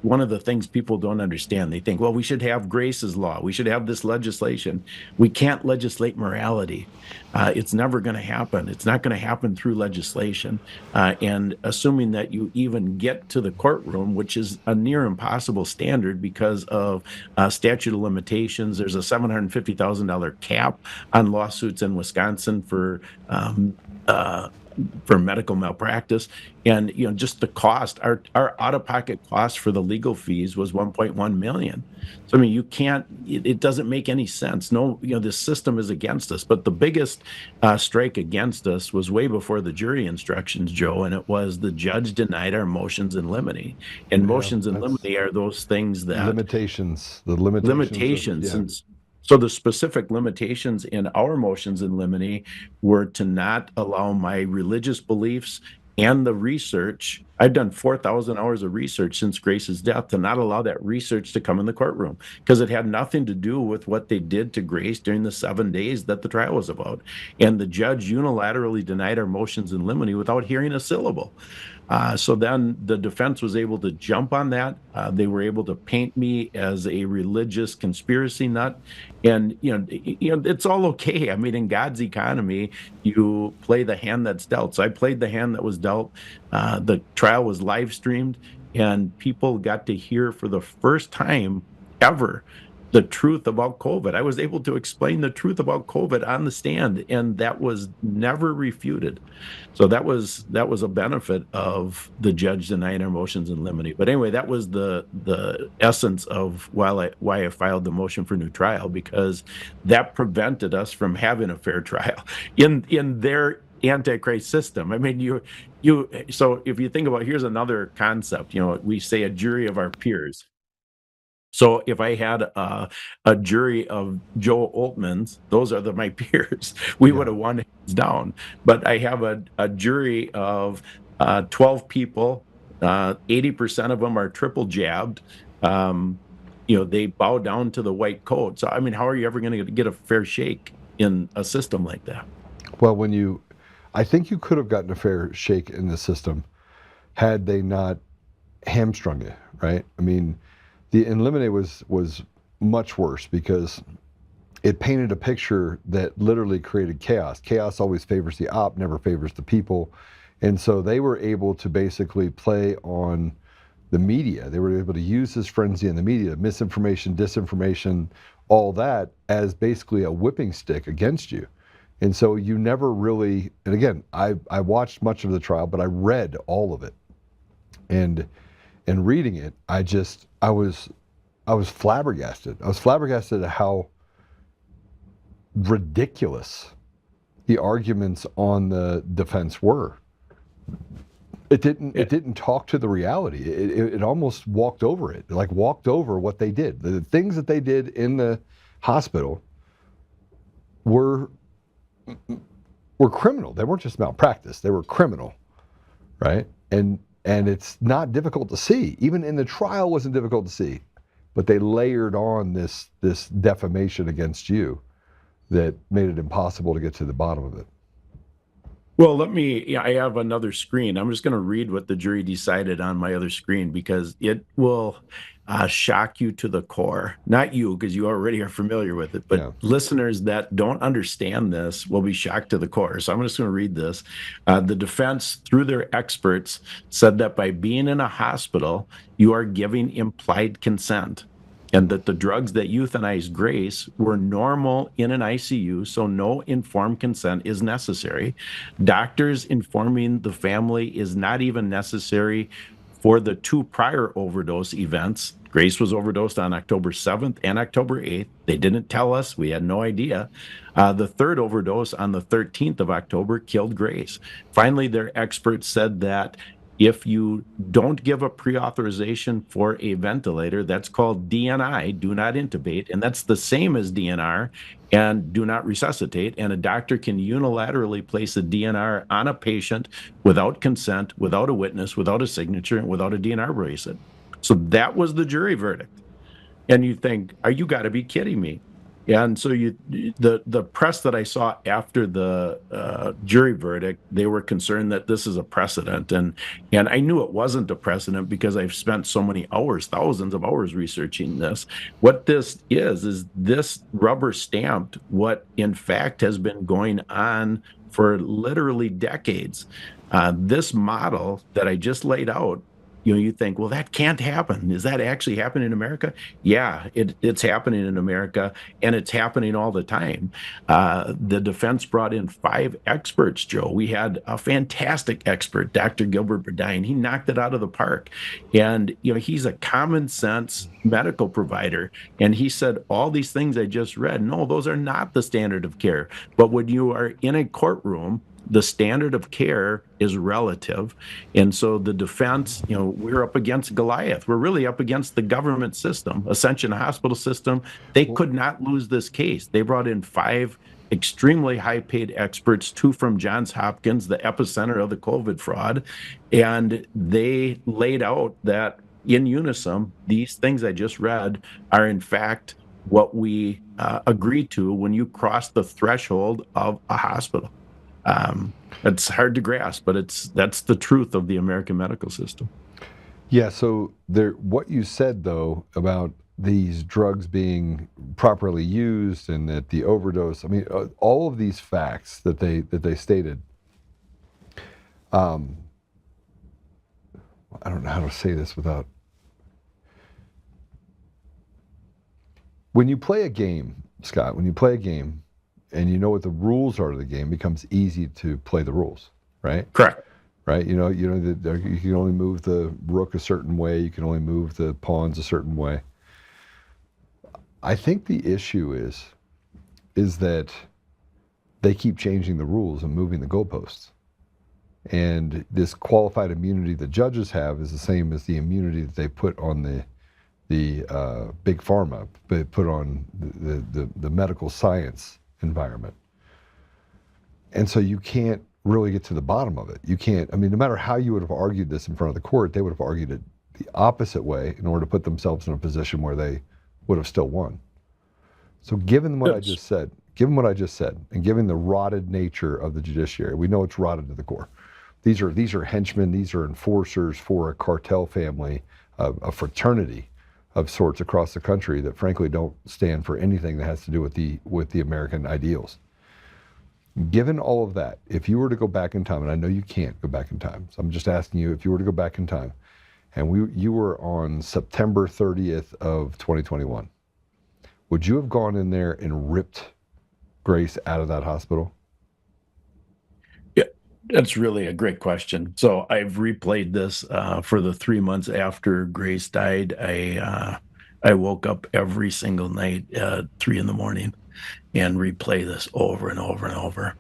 one of the things people don't understand. They think, well, we should have Grace's law. We should have this legislation. We can't legislate morality. It's never going to happen. It's not going to happen through legislation. And assuming that you even get to the courtroom, which is a near impossible standard because of statute of limitations. There's a $750,000 cap on lawsuits in Wisconsin for medical malpractice. And just the cost, our out-of-pocket cost for the legal fees was $1.1 million. So I mean, you can't, it doesn't make any sense. No, this system is against us. But the biggest strike against us was way before the jury instructions, Joe, and it was the judge denied our motions in limine. And motions in limine are those things that limitations. And so the specific limitations in our motions in limine were to not allow my religious beliefs and the research. I've done 4,000 hours of research since Grace's death, to not allow that research to come in the courtroom, because it had nothing to do with what they did to Grace during the 7 days that the trial was about. And the judge unilaterally denied our motions in limine without hearing a syllable. So then the defense was able to jump on that. They were able to paint me as a religious conspiracy nut. And, it's all okay. I mean, in God's economy, you play the hand that's dealt. So I played the hand that was dealt. The trial was live streamed, and people got to hear for the first time ever the truth about COVID. I was able to explain the truth about COVID on the stand, and that was never refuted. So that was a benefit of the judge denying our motions in limine. But anyway, that was the essence of why I filed the motion for new trial, because that prevented us from having a fair trial in their Antichrist system. I mean, so if you think about, here's another concept, we say a jury of our peers. So if I had a jury of Joe Oltmanns, those are my peers, we would have won hands down. But I have a jury of 12 people, 80% of them are triple jabbed. They bow down to the white coat. So, I mean, how are you ever going to get a fair shake in a system like that? Well, I think you could have gotten a fair shake in the system had they not hamstrung it, right? I mean, the in limine was much worse, because it painted a picture that literally created chaos. Chaos always favors the op, never favors the people. And so they were able to basically play on the media. They were able to use this frenzy in the media, misinformation, disinformation, all that, as basically a whipping stick against you. And so you never really, and again, I watched much of the trial, but I read all of it. And reading it, I was flabbergasted. I was flabbergasted at how ridiculous the arguments on the defense were. It didn't talk to the reality. It almost walked over it, like walked over what they did. The things that they did in the hospital were criminal. They weren't just malpractice. They were criminal, right? And it's not difficult to see. Even in the trial, wasn't difficult to see. But they layered on this defamation against you that made it impossible to get to the bottom of it. Well, I have another screen. I'm just going to read what the jury decided on my other screen, because it will shock you to the core. Not you, because you already are familiar with it, but listeners that don't understand this will be shocked to the core. So I'm just going to read this. The defense, through their experts, said that by being in a hospital, you are giving implied consent. and that the drugs that euthanized Grace were normal in an ICU, so no informed consent is necessary. Doctors informing the family is not even necessary for the 2 prior overdose events. Grace was overdosed on October 7th and October 8th. They didn't tell us. We had no idea. The 3rd overdose on the 13th of October killed Grace. Finally, their experts said that if you don't give a pre-authorization for a ventilator, that's called DNI, do not intubate, and that's the same as DNR and do not resuscitate. And a doctor can unilaterally place a DNR on a patient without consent, without a witness, without a signature, and without a DNR bracelet. So that was the jury verdict. And you think, you got to be kidding me. And so the press that I saw after the jury verdict, they were concerned that this is a precedent. And I knew it wasn't a precedent because I've spent so many hours, thousands of hours researching this. What this is this rubber stamped what in fact has been going on for literally decades. This model that I just laid out, you think, well, that can't happen. Is that actually happening in America? Yeah, it's happening in America, and it's happening all the time. The defense brought in 5 experts, Joe. We had a fantastic expert, Dr. Gilbert Burdine. He knocked it out of the park. And, he's a common sense medical provider. And he said, all these things I just read, no, those are not the standard of care. But when you are in a courtroom, the standard of care is relative. And so the defense, we're up against Goliath. We're really up against the government system, Ascension Hospital system. They could not lose this case. They brought in 5 extremely high-paid experts, 2 from Johns Hopkins, the epicenter of the COVID fraud. And they laid out that in unison, these things I just read are in fact what we agree to when you cross the threshold of a hospital. It's hard to grasp, but that's the truth of the American medical system. Yeah, so what you said, though, about these drugs being properly used and that the overdose, I mean, all of these facts that they stated, I don't know how to say this without... When you play a game, Scott, when you play a game, and you know what the rules are of the game, it becomes easy to play the rules, right? Correct. Right. You can only move the rook a certain way. You can only move the pawns a certain way. I think the issue is that they keep changing the rules and moving the goalposts. And this qualified immunity the judges have is the same as the immunity that they put on the big pharma, they put on the medical science environment. And so you can't really get to the bottom of it. You can't, no matter how you would have argued this in front of the court, they would have argued it the opposite way in order to put themselves in a position where they would have still won. So given what I just said, and given the rotted nature of the judiciary, we know it's rotted to the core. These are henchmen, these are enforcers for a cartel family, a fraternity of sorts across the country that frankly don't stand for anything that has to do with the American ideals. Given all of that, if you were to go back in time, and I know you can't go back in time, so I'm just asking you, if you were to go back in time, and you were on September 30th of 2021, would you have gone in there and ripped Grace out of that hospital? Yeah, that's really a great question. So I've replayed this for the 3 months after Grace died. I woke up every single night at 3 a.m. and replay this over and over and over.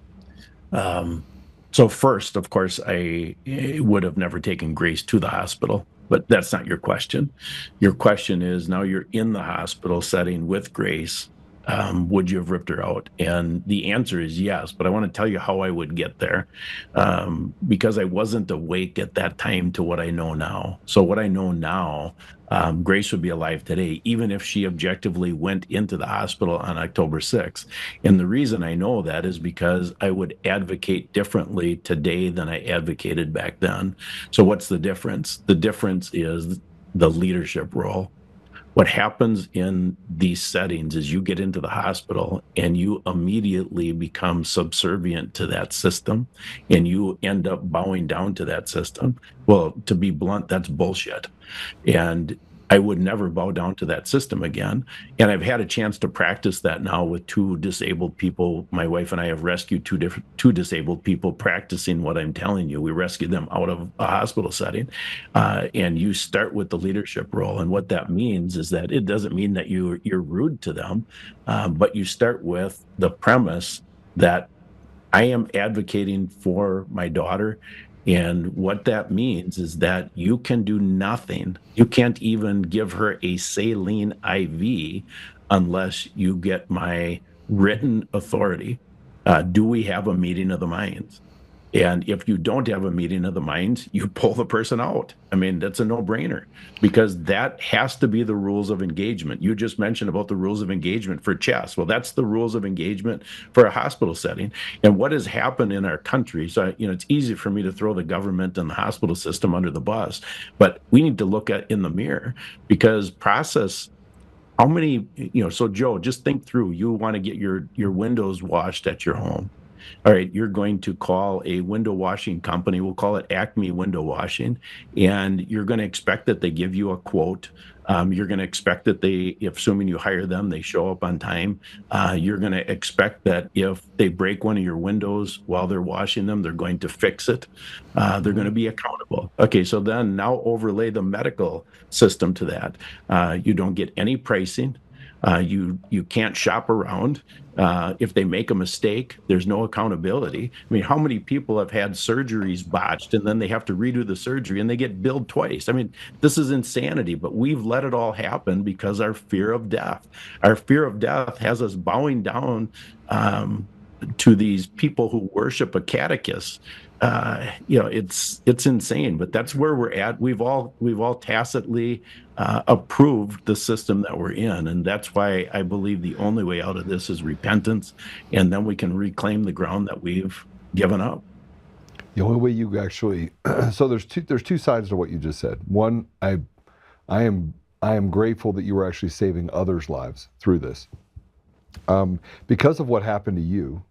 So first, of course, I would have never taken Grace to the hospital, but that's not your question. Your question is, now you're in the hospital setting with Grace. Would you have ripped her out? And the answer is yes, but I want to tell you how I would get there, because I wasn't awake at that time to what I know now. So what I know now, Grace would be alive today, even if she objectively went into the hospital on October 6th. And the reason I know that is because I would advocate differently today than I advocated back then. So what's the difference? The difference is the leadership role. What happens in these settings is you get into the hospital and you immediately become subservient to that system and you end up bowing down to that system. Well, to be blunt, that's bullshit. And I would never bow down to that system again. And I've had a chance to practice that now with two disabled people. My wife and I have rescued two disabled people practicing what I'm telling you. We rescued them out of a hospital setting. And you start with the leadership role. And what that means is that it doesn't mean that you're rude to them, but you start with the premise that I am advocating for my daughter. And what that means is that you can do nothing. You can't even give her a saline IV unless you get my written authority. Do we have a meeting of the minds? And if you don't have a meeting of the minds, you pull the person out. I mean, that's a no-brainer because that has to be the rules of engagement. You just mentioned about the rules of engagement for chess. Well, that's the rules of engagement for a hospital setting. And what has happened in our country, so, it's easy for me to throw the government and the hospital system under the bus, but we need to look at in the mirror because how many, so Joe, just think through, you want to get your windows washed at your home. All right, you're going to call a window washing company. We'll call it Acme Window Washing. And you're going to expect that they give you a quote. You're going to expect that assuming you hire them, they show up on time. You're going to expect that if they break one of your windows while they're washing them, they're going to fix it. They're going to be accountable. Okay, so then now overlay the medical system to that. You don't get any pricing. You can't shop around. If they make a mistake, there's no accountability. I mean, how many people have had surgeries botched and then they have to redo the surgery and they get billed twice? I mean, this is insanity, but we've let it all happen because our fear of death. Our fear of death has us bowing down to these people who worship a catechist. It's insane, but that's where we're at. We've all tacitly approved the system that we're in, and that's why I believe the only way out of this is repentance, and then we can reclaim the ground that we've given up. The only way you actually so there's two sides to what you just said. One, I am grateful that you were actually saving others' lives through this, because of what happened to you,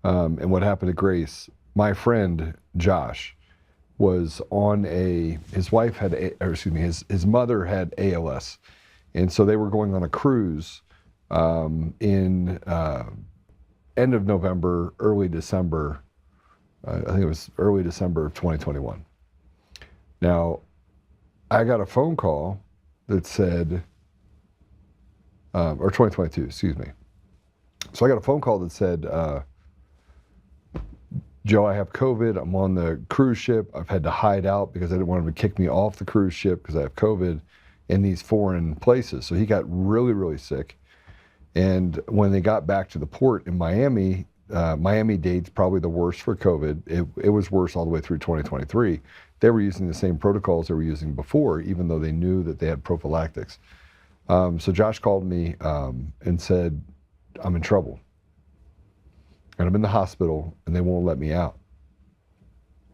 and what happened to Grace. My friend Josh was on his wife had, his mother had ALS. And so they were going on a cruise in end of November, early December. I think it was early December of 2021. Now, I got a phone call that said, or 2022, excuse me. So I got a phone call that said, Joe, I have COVID. I'm on the cruise ship. I've had to hide out because I didn't want him to kick me off the cruise ship because I have COVID in these foreign places. So he got really, really sick. And when they got back to the port in Miami, Miami-Dade's probably the worst for COVID. It was worse all the way through 2023. They were using the same protocols they were using before, even though they knew that they had prophylactics. So Josh called me and said, I'm in trouble. And I'm in the hospital and they won't let me out.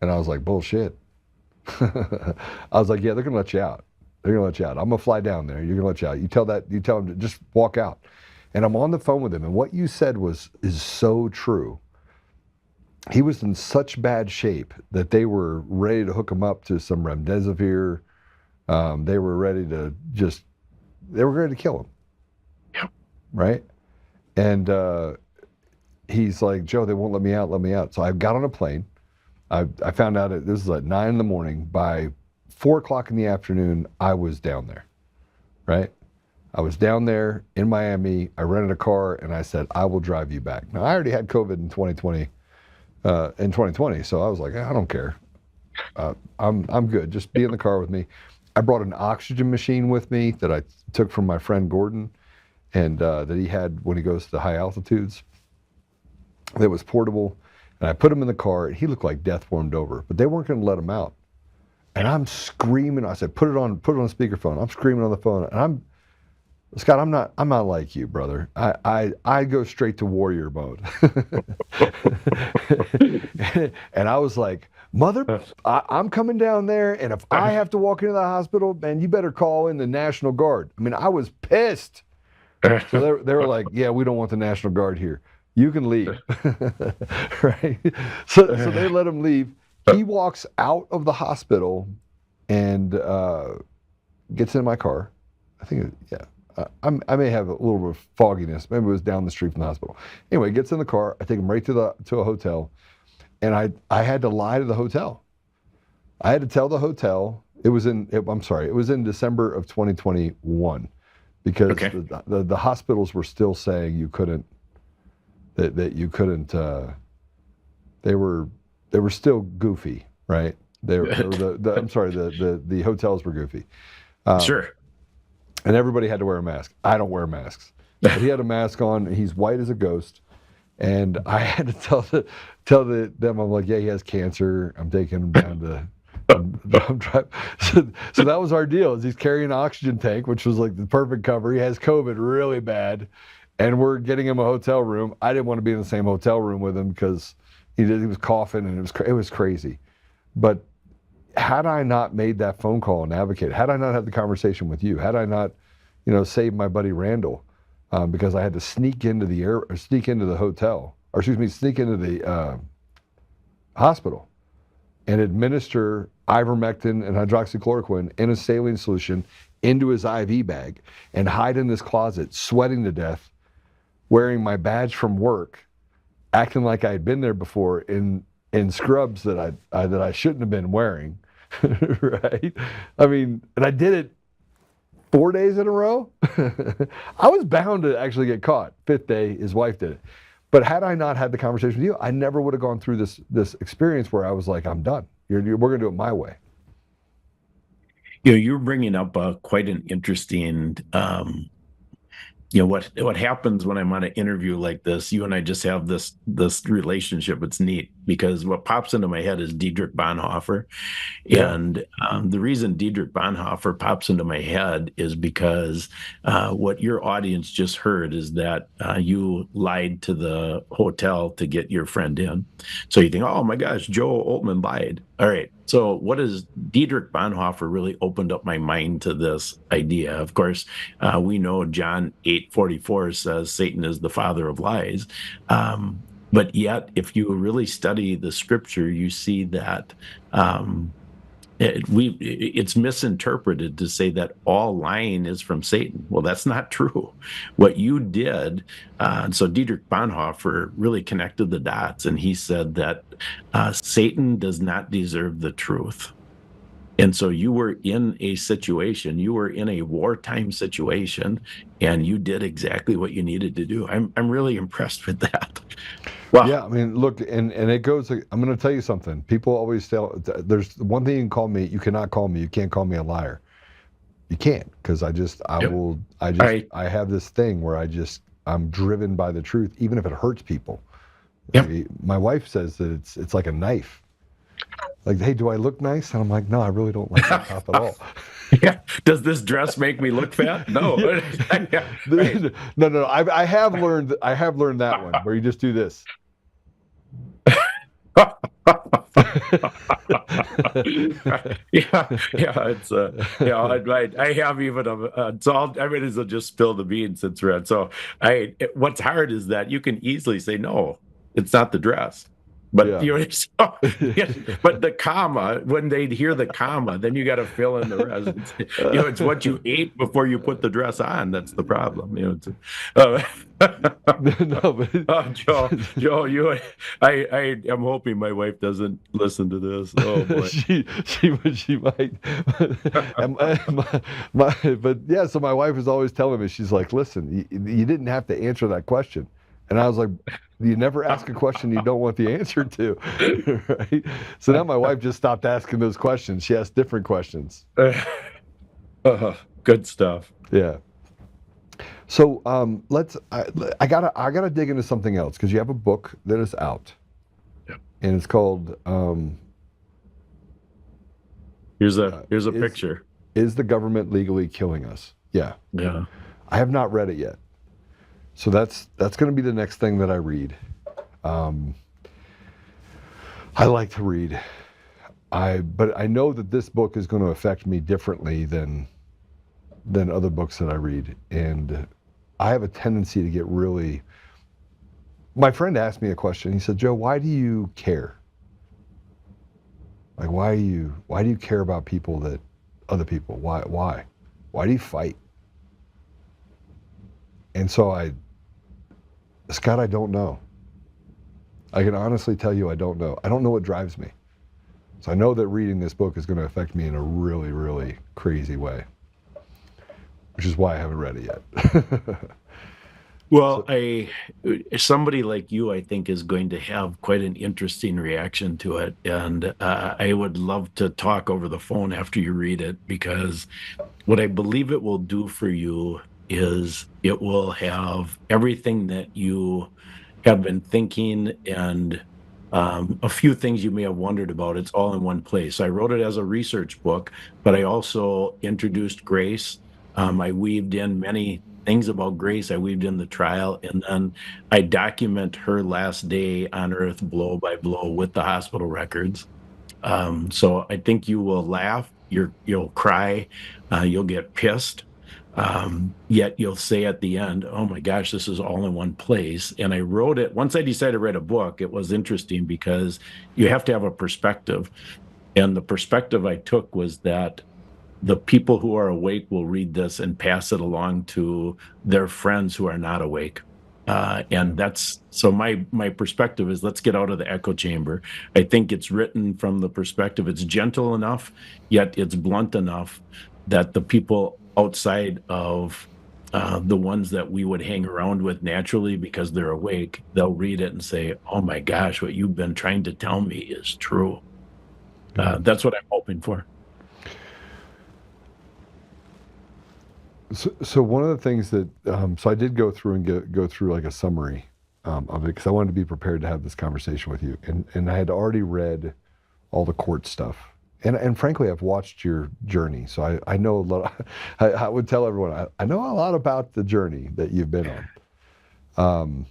And I was like, bullshit. I was like, yeah, they're gonna let you out. They're gonna let you out. I'm gonna fly down there. You're gonna let you out. You tell them to just walk out. And I'm on the phone with him. And what you said is so true. He was in such bad shape that they were ready to hook him up to some remdesivir. They were ready to kill him. Yep. Right? And he's like, Joe, they won't let me out. So I got on a plane. I found out this was at 9 in the morning. By 4 o'clock in the afternoon, I was down there, right? I was down there in Miami. I rented a car and I said, I will drive you back. Now I already had COVID in 2020, so I was like, I don't care. I'm good. Just be in the car with me. I brought an oxygen machine with me that I took from my friend Gordon, and that he had when he goes to the high altitudes. That was portable, and I put him in the car, and he looked like death warmed over, but they weren't going to let him out. And I'm screaming. I said, put it on speakerphone. I'm screaming on the phone, and Scott, I'm not like you, brother. I go straight to warrior mode. And I was like, I'm coming down there, and if I have to walk into the hospital, man, you better call in the National Guard. I mean, I was pissed. So they were like, yeah, we don't want the National Guard here. You can leave. Right? So they let him leave. He walks out of the hospital, and gets in my car. I think, I may have a little bit of fogginess. Maybe it was down the street from the hospital. Anyway, gets in the car. I take him right to a hotel, and I had to lie to the hotel. I had to tell the hotel it was in December of 2021, because the hospitals were still saying you couldn't, that you couldn't. They were still goofy, right? The hotels were goofy. Sure. And everybody had to wear a mask. I don't wear masks. But he had a mask on. He's white as a ghost. And I had to tell them, I'm like, yeah, he has cancer. I'm taking him down to, so that was our deal, is he's carrying an oxygen tank, which was like the perfect cover. He has COVID really bad. And we're getting him a hotel room. I didn't want to be in the same hotel room with him because he was coughing, and it was crazy. But had I not made that phone call and advocate, had I not had the conversation with you, had I not, saved my buddy Randall, because I had to sneak into the hospital and administer ivermectin and hydroxychloroquine in a saline solution into his IV bag and hide in this closet, sweating to death, wearing my badge from work, acting like I had been there before in scrubs that I shouldn't have been wearing, right? I mean, and I did it 4 days in a row. I was bound to actually get caught. 5th day, his wife did it. But had I not had the conversation with you, I never would have gone through this experience where I was like, I'm done. We're going to do it my way. You're bringing up quite an interesting, what happens when I'm on an interview like this. You and I just have this relationship. It's neat because what pops into my head is Dietrich Bonhoeffer. Yeah. And the reason Dietrich Bonhoeffer pops into my head is because what your audience just heard is that you lied to the hotel to get your friend in. So you think, oh my gosh, Joe Oltmann lied. All right. So what is Dietrich Bonhoeffer really opened up my mind to this idea? Of course, we know John 8:44 says Satan is the father of lies. But yet, if you really study the scripture, you see that it's misinterpreted to say that all lying is from Satan. Well, that's not true. What you did, so Dietrich Bonhoeffer really connected the dots, and he said that Satan does not deserve the truth. And so you were in a situation, you were in a wartime situation, and you did exactly what you needed to do. I'm really impressed with that. Wow. Yeah, I mean, look, and it goes, I'm going to tell you something. People always tell, there's one thing you can call me, you cannot call me, you can't call me a liar. You can't, because I have this thing where I'm driven by the truth, even if it hurts people. Yep. My wife says that it's like a knife. Like, hey, do I look nice? And I'm like, no, I really don't like that top at all. Yeah. Does this dress make me look fat? No. Yeah, right. No. I have learned that one where you just do this. It's I have even I mean, it's just spill the beans since we're on. So what's hard is that you can easily say no, it's not the dress. But but the comma, when they hear the comma, then you got to fill in the rest. It's what you ate before you put the dress on. That's the problem. Joe, I am hoping my wife doesn't listen to this. Oh boy, she might. But yeah, so my wife is always telling me, she's like, listen, you didn't have to answer that question. And I was like, you never ask a question you don't want the answer to, right? So now my wife just stopped asking those questions. She asks different questions. Good stuff. Yeah. So I gotta dig into something else, because you have a book that is out, and it's called Here's a picture. Is the government legally killing us? Yeah. Yeah. I have not read it yet. So that's going to be the next thing that I read. I like to read, but I know that this book is going to affect me differently than other books that I read, and I have a tendency to get really. My friend asked me a question. He said, "Joe, why do you care? Like, why do you care about other people? Why?" Why do you fight? And so Scott, I don't know. I can honestly tell you I don't know. I don't know what drives me. So I know that reading this book is going to affect me in a really, really crazy way, which is why I haven't read it yet. Well, somebody like you, I think, is going to have quite an interesting reaction to it. And I would love to talk over the phone after you read it, because what I believe it will do for you is it will have everything that you have been thinking, and a few things you may have wondered about. It's all in one place. I wrote it as a research book, but I also introduced Grace. I weaved in many things about Grace. I weaved in the trial, and then I document her last day on earth blow by blow with the hospital records. So I think you will laugh, you'll cry, you'll get pissed, yet you'll say at the end, oh my gosh, this is all in one place. And I wrote it, once I decided to write a book, it was interesting because you have to have a perspective. And the perspective I took was that the people who are awake will read this and pass it along to their friends who are not awake. And that's so my perspective is, let's get out of the echo chamber. I think it's written from the perspective, it's gentle enough, yet it's blunt enough that the people outside of the ones that we would hang around with naturally because they're awake, they'll read it and say, oh my gosh, what you've been trying to tell me is true. That's what I'm hoping for. So one of the things that, so I did go through and go through like a summary of it, because I wanted to be prepared to have this conversation with you. And I had already read all the court stuff. And frankly, I've watched your journey. So I know a lot. I would tell everyone, I know a lot about the journey that you've been on.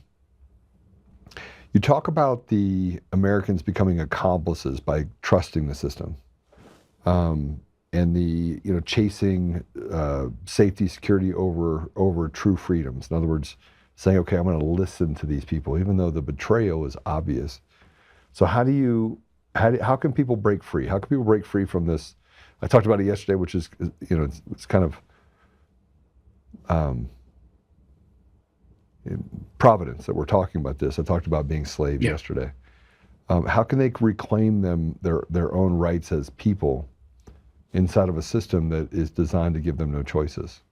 You talk about the Americans becoming accomplices by trusting the system. And the chasing safety, security over true freedoms. In other words, saying, okay, I'm going to listen to these people, even though the betrayal is obvious. So how can people break free? How can people break free from this? I talked about it yesterday, which is it's kind of providence that we're talking about this. I talked about being slaves yesterday. How can they reclaim their own rights as people inside of a system that is designed to give them no choices?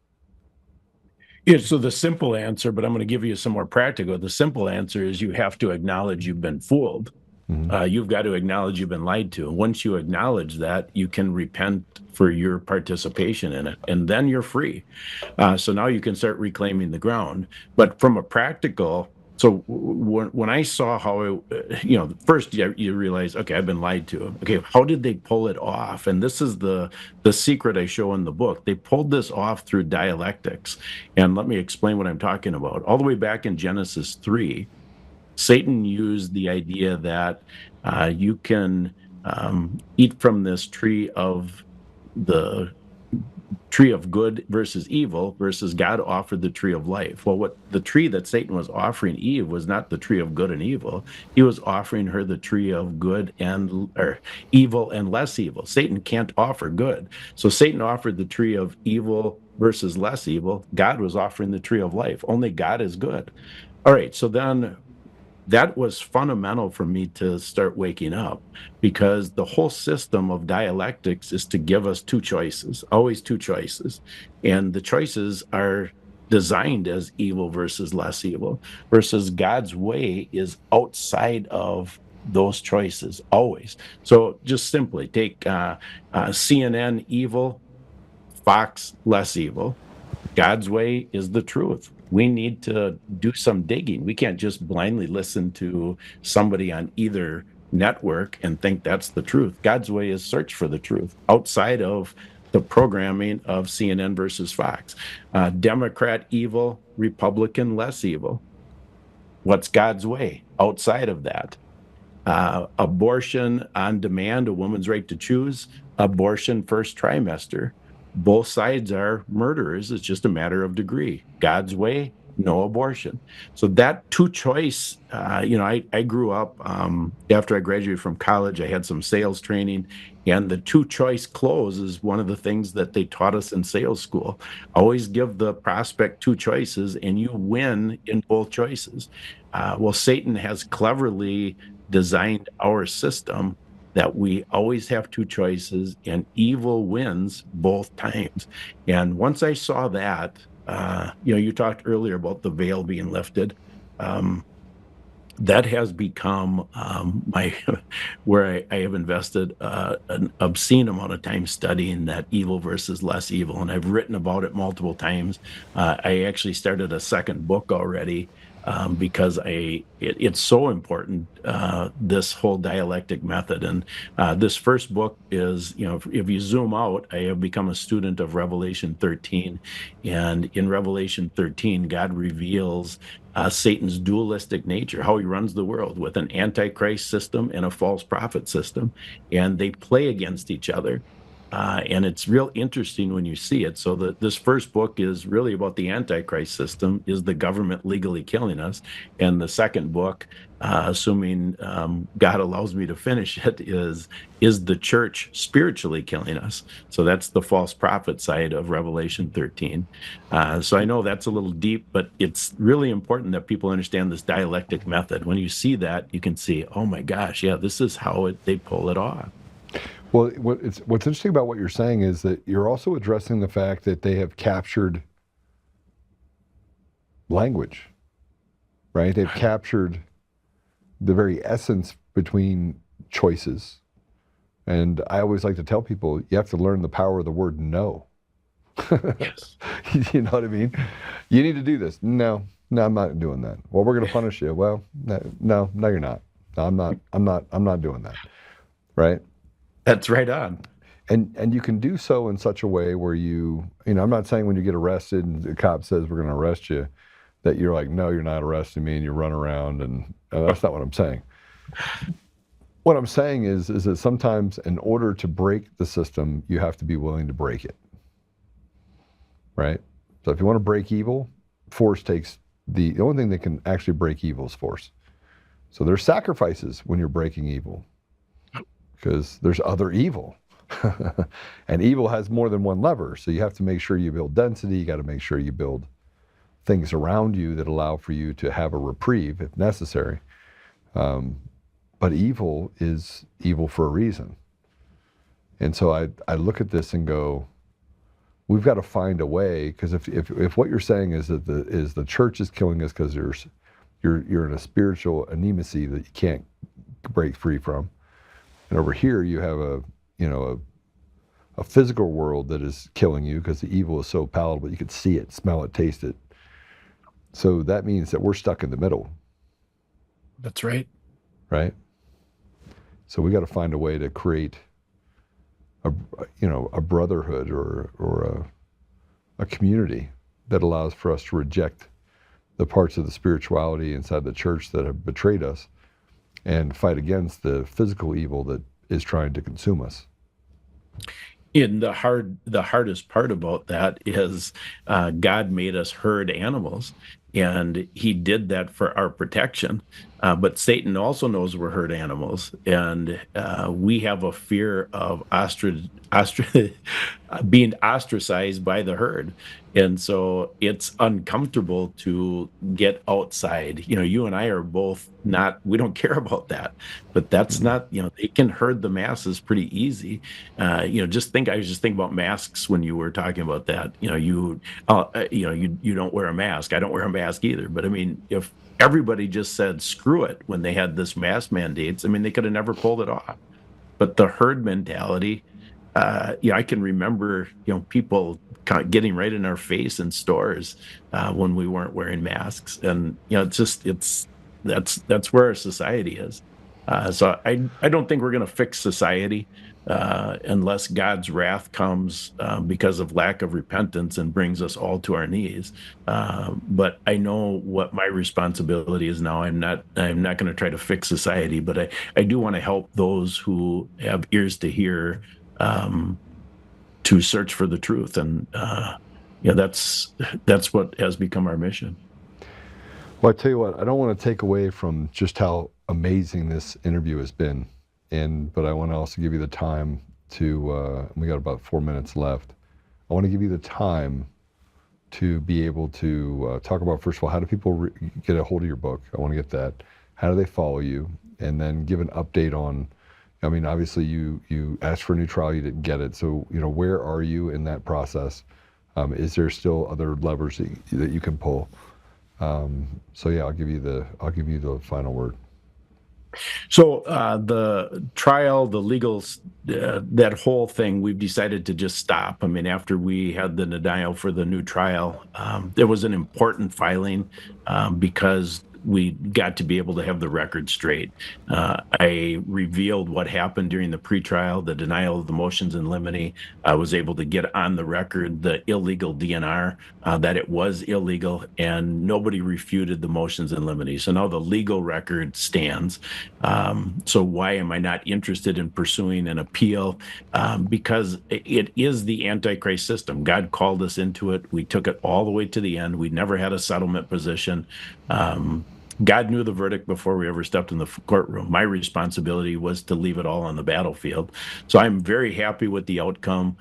Yeah, so the simple answer, but I'm going to give you some more practical. The simple answer is you have to acknowledge you've been fooled. Mm-hmm. You've got to acknowledge you've been lied to. Once you acknowledge that, you can repent for your participation in it, and then you're free. So now you can start reclaiming the ground. But from a practical, so when I saw how, first you realize, okay, I've been lied to. Okay, how did they pull it off? And this is the secret I show in the book. They pulled this off through dialectics. And let me explain what I'm talking about. All the way back in Genesis 3, Satan used the idea that you can eat from this tree of the tree of good versus evil, versus God offered the tree of life. Well, what the tree that Satan was offering Eve was not the tree of good and evil. He was offering her the tree of good or evil and less evil. Satan can't offer good. So Satan offered the tree of evil versus less evil. God was offering the tree of life. Only God is good. All right, so then that was fundamental for me to start waking up, because the whole system of dialectics is to give us two choices, always two choices. And the choices are designed as evil versus less evil, versus God's way is outside of those choices, always. So just simply take CNN evil, Fox less evil. God's way is the truth. We need to do some digging. We can't just blindly listen to somebody on either network and think that's the truth. God's way is search for the truth outside of the programming of CNN versus Fox. Democrat evil, Republican less evil. What's God's way outside of that? Abortion on demand, a woman's right to choose. Abortion first trimester. Both sides are murderers. It's just a matter of degree. God's way, no abortion. So that two choice, I grew up after I graduated from college. I had some sales training, And the two-choice close is one of the things that they taught us in sales school. Always give the prospect two choices, and you win in both choices. Well, Satan has cleverly designed our system that we always have two choices, and evil wins both times. And once I saw that, you talked earlier about the veil being lifted. That has become my where I have invested an obscene amount of time studying that evil versus less evil, and I've written about it multiple times. I actually started a second book already because it's so important, this whole dialectic method. And this first book is, if you zoom out, I have become a student of Revelation 13, and in Revelation 13, God reveals Satan's dualistic nature, how he runs the world with an antichrist system and a false prophet system, and they play against each other. And it's real interesting when you see it. So this first book is really about the antichrist system. Is the government legally killing us? And the second book, assuming God allows me to finish it, is the church spiritually killing us? So that's the false prophet side of Revelation 13. So I know that's a little deep, but it's really important that people understand this dialectic method. When you see that, you can see, oh my gosh, yeah, this is how they pull it off. Well, what's interesting about what you're saying is that you're also addressing the fact that they have captured language, right? They've captured the very essence between choices. And I always like to tell people, you have to learn the power of the word no. Yes. You know what I mean? You need to do this. No, I'm not doing that. Well, we're going to punish you. Well, no, you're not. No, I'm not doing that. Right? That's right on. And you can do so in such a way where I'm not saying when you get arrested and the cop says we're going to arrest you, that you're like, no, you're not arresting me, and you run around, and that's not what I'm saying. What I'm saying is that sometimes in order to break the system, you have to be willing to break it, right? So if you want to break evil, force takes the only thing that can actually break evil is force. So there's sacrifices when you're breaking evil, because there's other evil. And evil has more than one lever. So you have to make sure you build density. You got to make sure you build things around you that allow for you to have a reprieve if necessary. But evil is evil for a reason. And so I look at this and go, we've got to find a way, because if what you're saying is that the church is killing us because you're in a spiritual anemacy that you can't break free from. And over here you have a physical world that is killing you because the evil is so palatable. You can see it, smell it, taste it. So that means that we're stuck in the middle. That's right. Right? So we got to find a way to create a brotherhood or a community that allows for us to reject the parts of the spirituality inside the church that have betrayed us and fight against the physical evil that is trying to consume us. And the hardest part about that is God made us herd animals, and he did that for our protection. But Satan also knows we're herd animals, and we have a fear of being ostracized by the herd. And so it's uncomfortable to get outside. You and I are both we don't care about that, but that's not, they can herd the masses pretty easy. I was just thinking about masks when you were talking about that. You don't wear a mask. I don't wear a mask either. But I mean, if everybody just said screw it when they had this mask mandates, I mean, they could have never pulled it off. But the herd mentality, I can remember, people kind of getting right in our face in stores when we weren't wearing masks, and that's where our society is. So I don't think we're going to fix society unless God's wrath comes because of lack of repentance and brings us all to our knees. But I know what my responsibility is now. I'm not going to try to fix society, but I do want to help those who have ears to hear to search for the truth, and that's what has become our mission. Well, I tell you what, I don't want to take away from just how amazing this interview has been, but I want to also give you the time we got about 4 minutes left. I want to give you the time to be able to talk about, first of all, how do people get a hold of your book? I want to get that. How do they follow you? And then give an update on, I mean, obviously you asked for a new trial, you didn't get it. So, where are you in that process? Is there still other levers that you can pull? So yeah, I'll give you the final word. So the trial, the legals, that whole thing, we've decided to just stop. I mean, after we had the denial for the new trial, there was an important filing because we got to be able to have the record straight. I revealed what happened during the pretrial, the denial of the motions in limine. I was able to get on the record the illegal DNR, that it was illegal, and nobody refuted the motions in limine. So now the legal record stands. So why am I not interested in pursuing an appeal? Because it is the Antichrist system. God called us into it. We took it all the way to the end. We never had a settlement position. God knew the verdict before we ever stepped in the courtroom. My responsibility was to leave it all on the battlefield. So I'm very happy with the outcome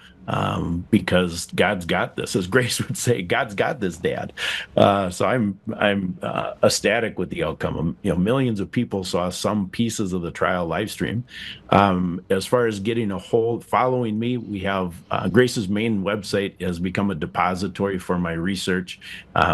because God's got this. As Grace would say, God's got this, Dad. So I'm ecstatic with the outcome. Millions of people saw some pieces of the trial live stream. As far as getting a hold, following me, we have Grace's main website has become a depository for my research.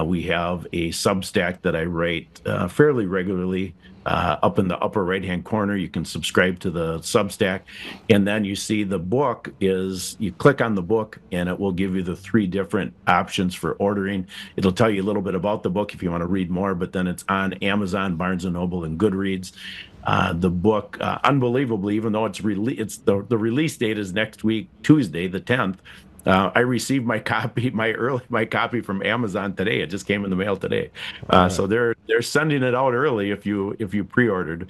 We have a Substack that I write fairly regularly. Up in the upper right-hand corner, you can subscribe to the Substack. And then you see the book you click on the book and it will give you the 3 different options for ordering. It'll tell you a little bit about the book if you want to read more, but then it's on Amazon, Barnes & Noble, and Goodreads. The book, unbelievably, even though the release date is next week, Tuesday, the 10th, I received my copy from Amazon today. It just came in the mail today. So they're sending it out early if you pre-ordered.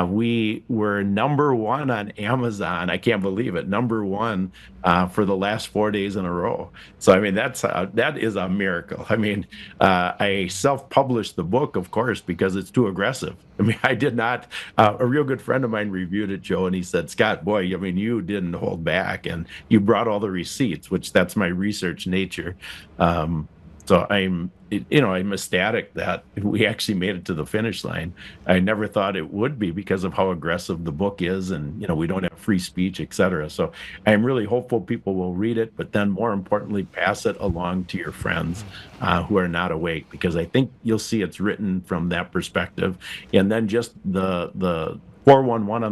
We were number 1 on Amazon. I can't believe it. Number 1 for the last 4 days in a row. So I mean that is a miracle. I mean I self-published the book, of course, because it's too aggressive. I mean, I did not. A real good friend of mine reviewed it, Joe, and he said, "Scott, boy, I mean, you didn't hold back, and you brought all the receipts," which that's my research nature. So I'm ecstatic that we actually made it to the finish line. I never thought it would be because of how aggressive the book is, and we don't have free speech, etc. So I'm really hopeful people will read it, but then more importantly, pass it along to your friends who are not awake, because I think you'll see it's written from that perspective. And then just the 411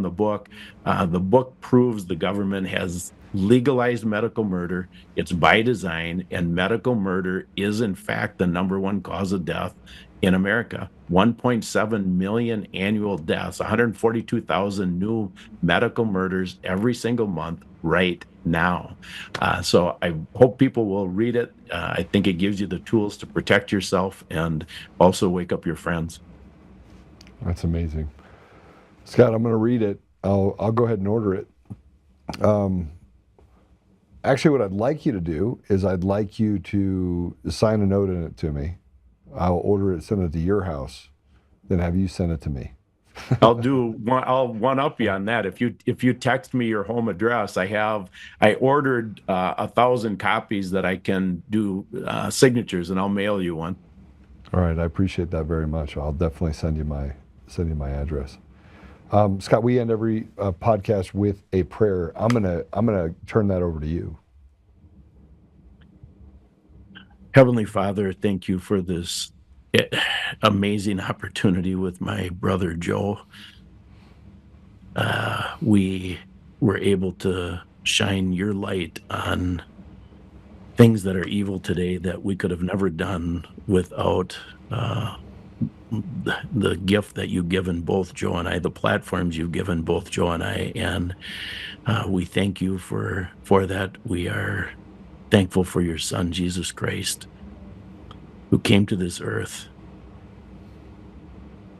on the book proves the government has legalized medical murder. It's by design, and medical murder is in fact the number 1 cause of death in America. 1.7 million annual deaths, 142,000 new medical murders every single month right now. So I hope people will read it. I think it gives you the tools to protect yourself and also wake up your friends. That's amazing. Scott, I'm going to read it. I'll go ahead and order it. Actually, what I'd like you to do is I'd like you to sign a note in it to me. I'll order it, send it to your house, then have you send it to me. I'll one up you on that. If you text me your home address, I ordered 1,000 copies that I can do signatures, and I'll mail you one. All right, I appreciate that very much. I'll definitely send you my address. Scott, we end every podcast with a prayer. I'm gonna turn that over to you. Heavenly Father, thank you for this amazing opportunity with my brother Joe. We were able to shine your light on things that are evil today that we could have never done without the gift that you've given both Joe and I, the platforms you've given both Joe and I, and we thank you for that. We are thankful for your Son, Jesus Christ, who came to this earth,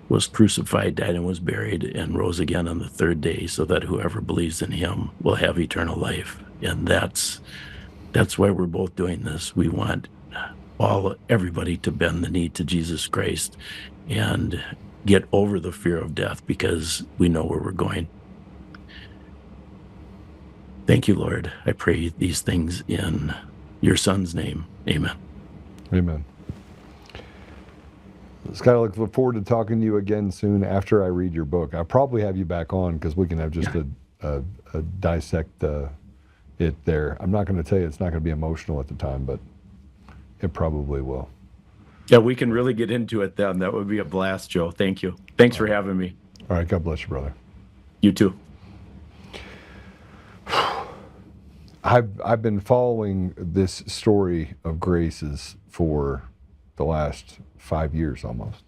was crucified, died, and was buried, and rose again on the 3rd day, so that whoever believes in him will have eternal life. And that's why we're both doing this. We want everybody to bend the knee to Jesus Christ and get over the fear of death, because we know where we're going. Thank you, Lord. I pray these things in your Son's name. Amen. Amen. Scott, I look forward to talking to you again soon after I read your book. I'll probably have you back on because we can have just a dissect it there. I'm not going to tell you it's not going to be emotional at the time, but it probably will. Yeah, we can really get into it then. That would be a blast, Joe. Thank you. Thanks for having me. All right. God bless you, brother. You too. I've been following this story of Grace's for the last 5 years almost.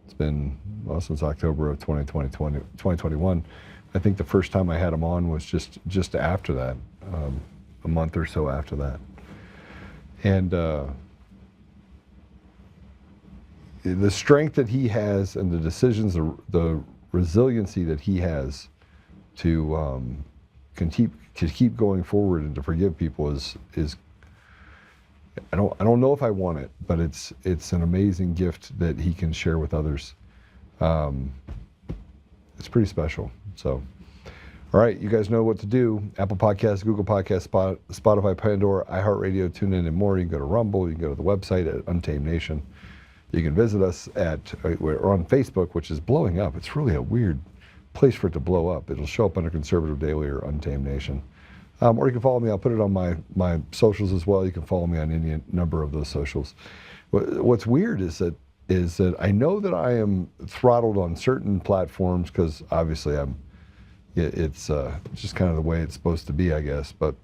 It's been, well, since October of 2021. I think the first time I had him on was just after that, a month or so after that. And the strength that he has and the decisions, the resiliency that he has to keep going forward and to forgive people is I don't know if I want it, but it's an amazing gift that he can share with others. It's pretty special. So, all right, you guys know what to do. Apple Podcasts, Google Podcasts, Spotify, Pandora, iHeartRadio, TuneIn, and more. You can go to Rumble. You can go to the website at Untamed Nation. You can visit us we're on Facebook, which is blowing up. It's really a weird place for it to blow up. It'll show up under Conservative Daily or Untamed Nation. Or you can follow me. I'll put it on my socials as well. You can follow me on any number of those socials. What's weird is that I know that I am throttled on certain platforms because obviously it's just kind of the way it's supposed to be, I guess. But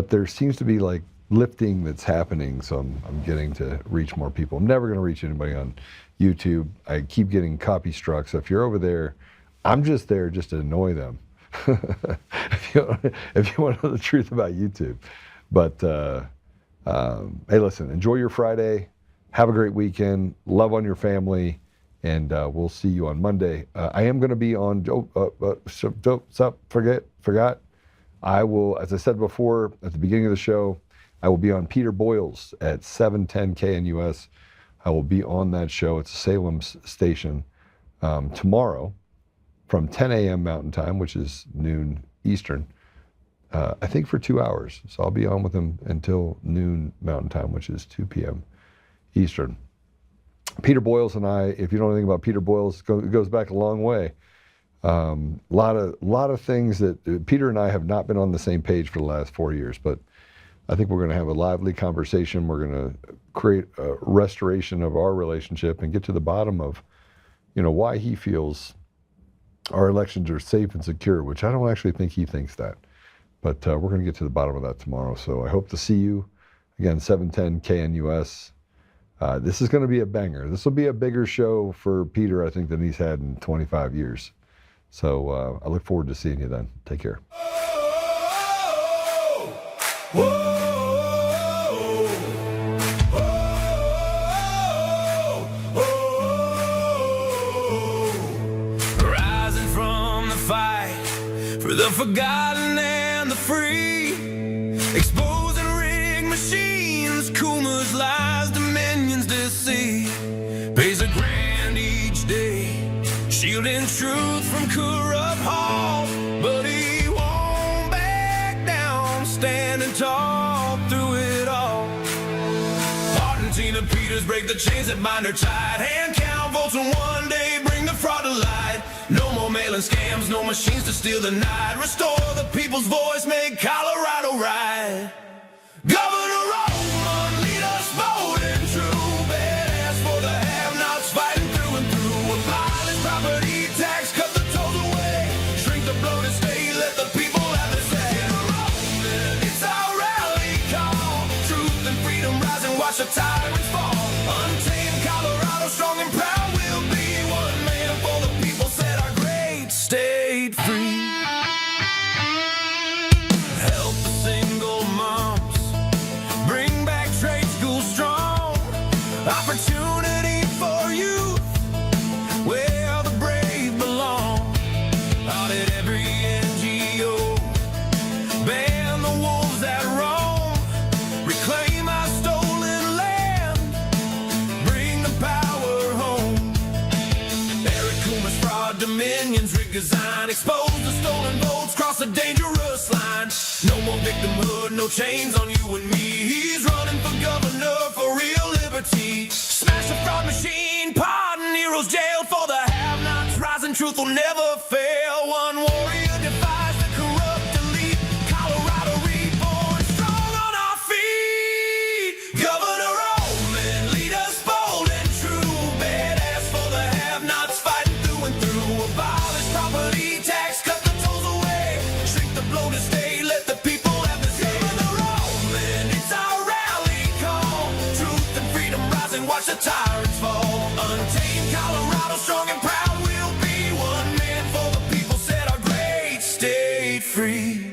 there seems to be like lifting that's happening, so I'm getting to reach more people. I'm never going to reach anybody on YouTube. I keep getting copy struck. So if you're over there, I'm just there just to annoy them. if you want to know the truth about YouTube. But hey, listen, enjoy your Friday. Have a great weekend. Love on your family. And we'll see you on Monday. I am going to be on, forgot. I will, as I said before at the beginning of the show, I will be on Peter Boyle's at 710 KNUS. I will be on that show. It's a Salem station tomorrow from 10 a.m. Mountain Time, which is noon Eastern, I think for 2 hours. So I'll be on with him until noon Mountain Time, which is 2 p.m. Eastern. Peter Boyles and I, if you don't know anything about Peter Boyles, it goes back a long way. Lot of things that Peter and I have not been on the same page for the last 4 years, but I think we're going to have a lively conversation. We're going to create a restoration of our relationship and get to the bottom of, why he feels our elections are safe and secure, which I don't actually think he thinks that. But we're going to get to the bottom of that tomorrow. So I hope to see you again, 710 KNUS. This is going to be a banger. This will be a bigger show for Peter, I think, than he's had in 25 years. So I look forward to seeing you then. Take care. Rising from the fight for the forgotten and the free, exposing rigged machines, Kuma's lies, Dominion's deceit, pays a grand each day, shielding truth from corrupt halls, but he won't back down, standing tall through it all. Martin, Tina Peters break the chains that bind her tight, hand count votes and one day bring the fraud to light. No more mailing scams, no machines to steal the night, restore the people's voice, make Colorado right. Governor Oltmann, lead us voting true, badass for the have-nots, fighting through and through. Abolish property tax, cut the tolls away, shrink the bloated state, let the people have their say. It's our rally call, truth and freedom rise and watch the tyrants fall. Untamed Colorado, strong and proud, we'll be one man for the people, set our great state free. Help the single moms, bring back trade school strong, opportunity for youth, where the brave belong. Audit every NGO, ban the wolves that roam, reclaim our stolen land, bring the power home. Eric Kuma's fraud, Dominion's rigged design, expose the stolen votes, cross the a dangerous line. No more victimhood, no chains on you and me. He's running for governor for real liberty. Smash the fraud machine, pardon heroes jailed for the have-nots. Rising truth will never fail. One warrior defies the corrupt elite. Colorado reborn, strong on our feet. Governor Oltmann, lead us bold and true. Badass for the have-nots, fighting through and through. Abolish property tax, cut the tolls away. Shrink the blow to stay, let the people have the say. Governor Oltmann, it's our rally call. Truth and freedom rising, watch the tyrants fall. Untamed Colorado, strong and proud. We'll be one man for the people, set our great state free.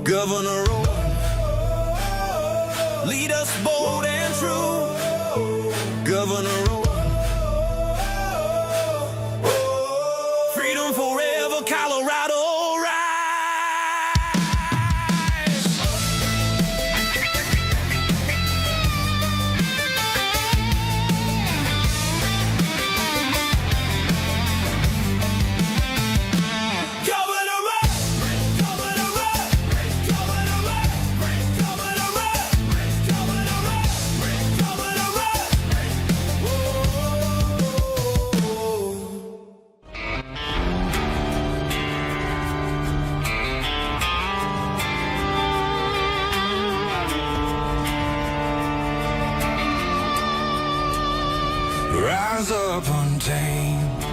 Governor Oltmann, lead us bold and true. Governor Oltmann, freedom forever, Colorado rise. Rise up untamed,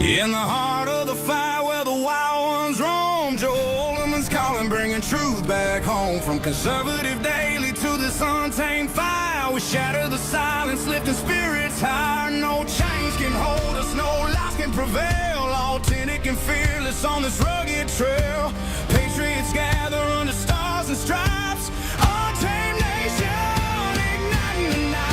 in the heart of the fight where the wild ones roam. Joe Oltmann's calling, bringing truth back home. From conservative daily to this untamed fire, we shatter the silence, lifting spirits high. No chains can hold us, no lies can prevail. Authentic and fearless on this rugged trail. Patriots gather under stars and stripes. Untamed nation, igniting the night.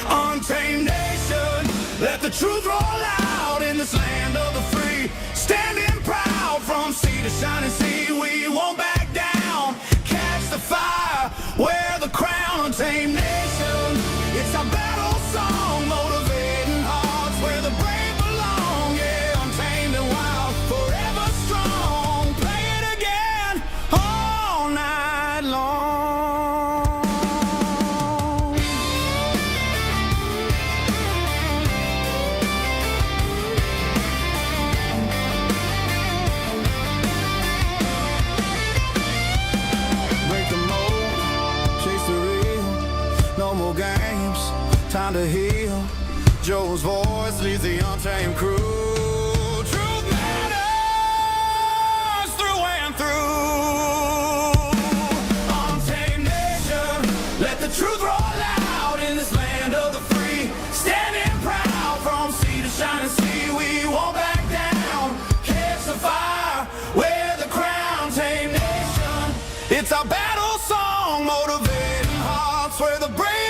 Untamed nation, let the truth roll out in this land of the free. Standing proud from sea to shining sea, we won't back down. Catch the fire, wear the crown. Untamed nation, it's our battle song, motivating hearts where the brave belong. Yeah, untamed and wild, forever strong. Play it again all night long. Time to heal. Joe's voice leads the untamed crew. Truth matters through and through. Untamed nation, let the truth roll out in this land of the free. Standing proud from sea to shining sea, we won't back down. Catch the fire, wear the crown. Untamed nation, it's our battle song, motivating hearts where the brave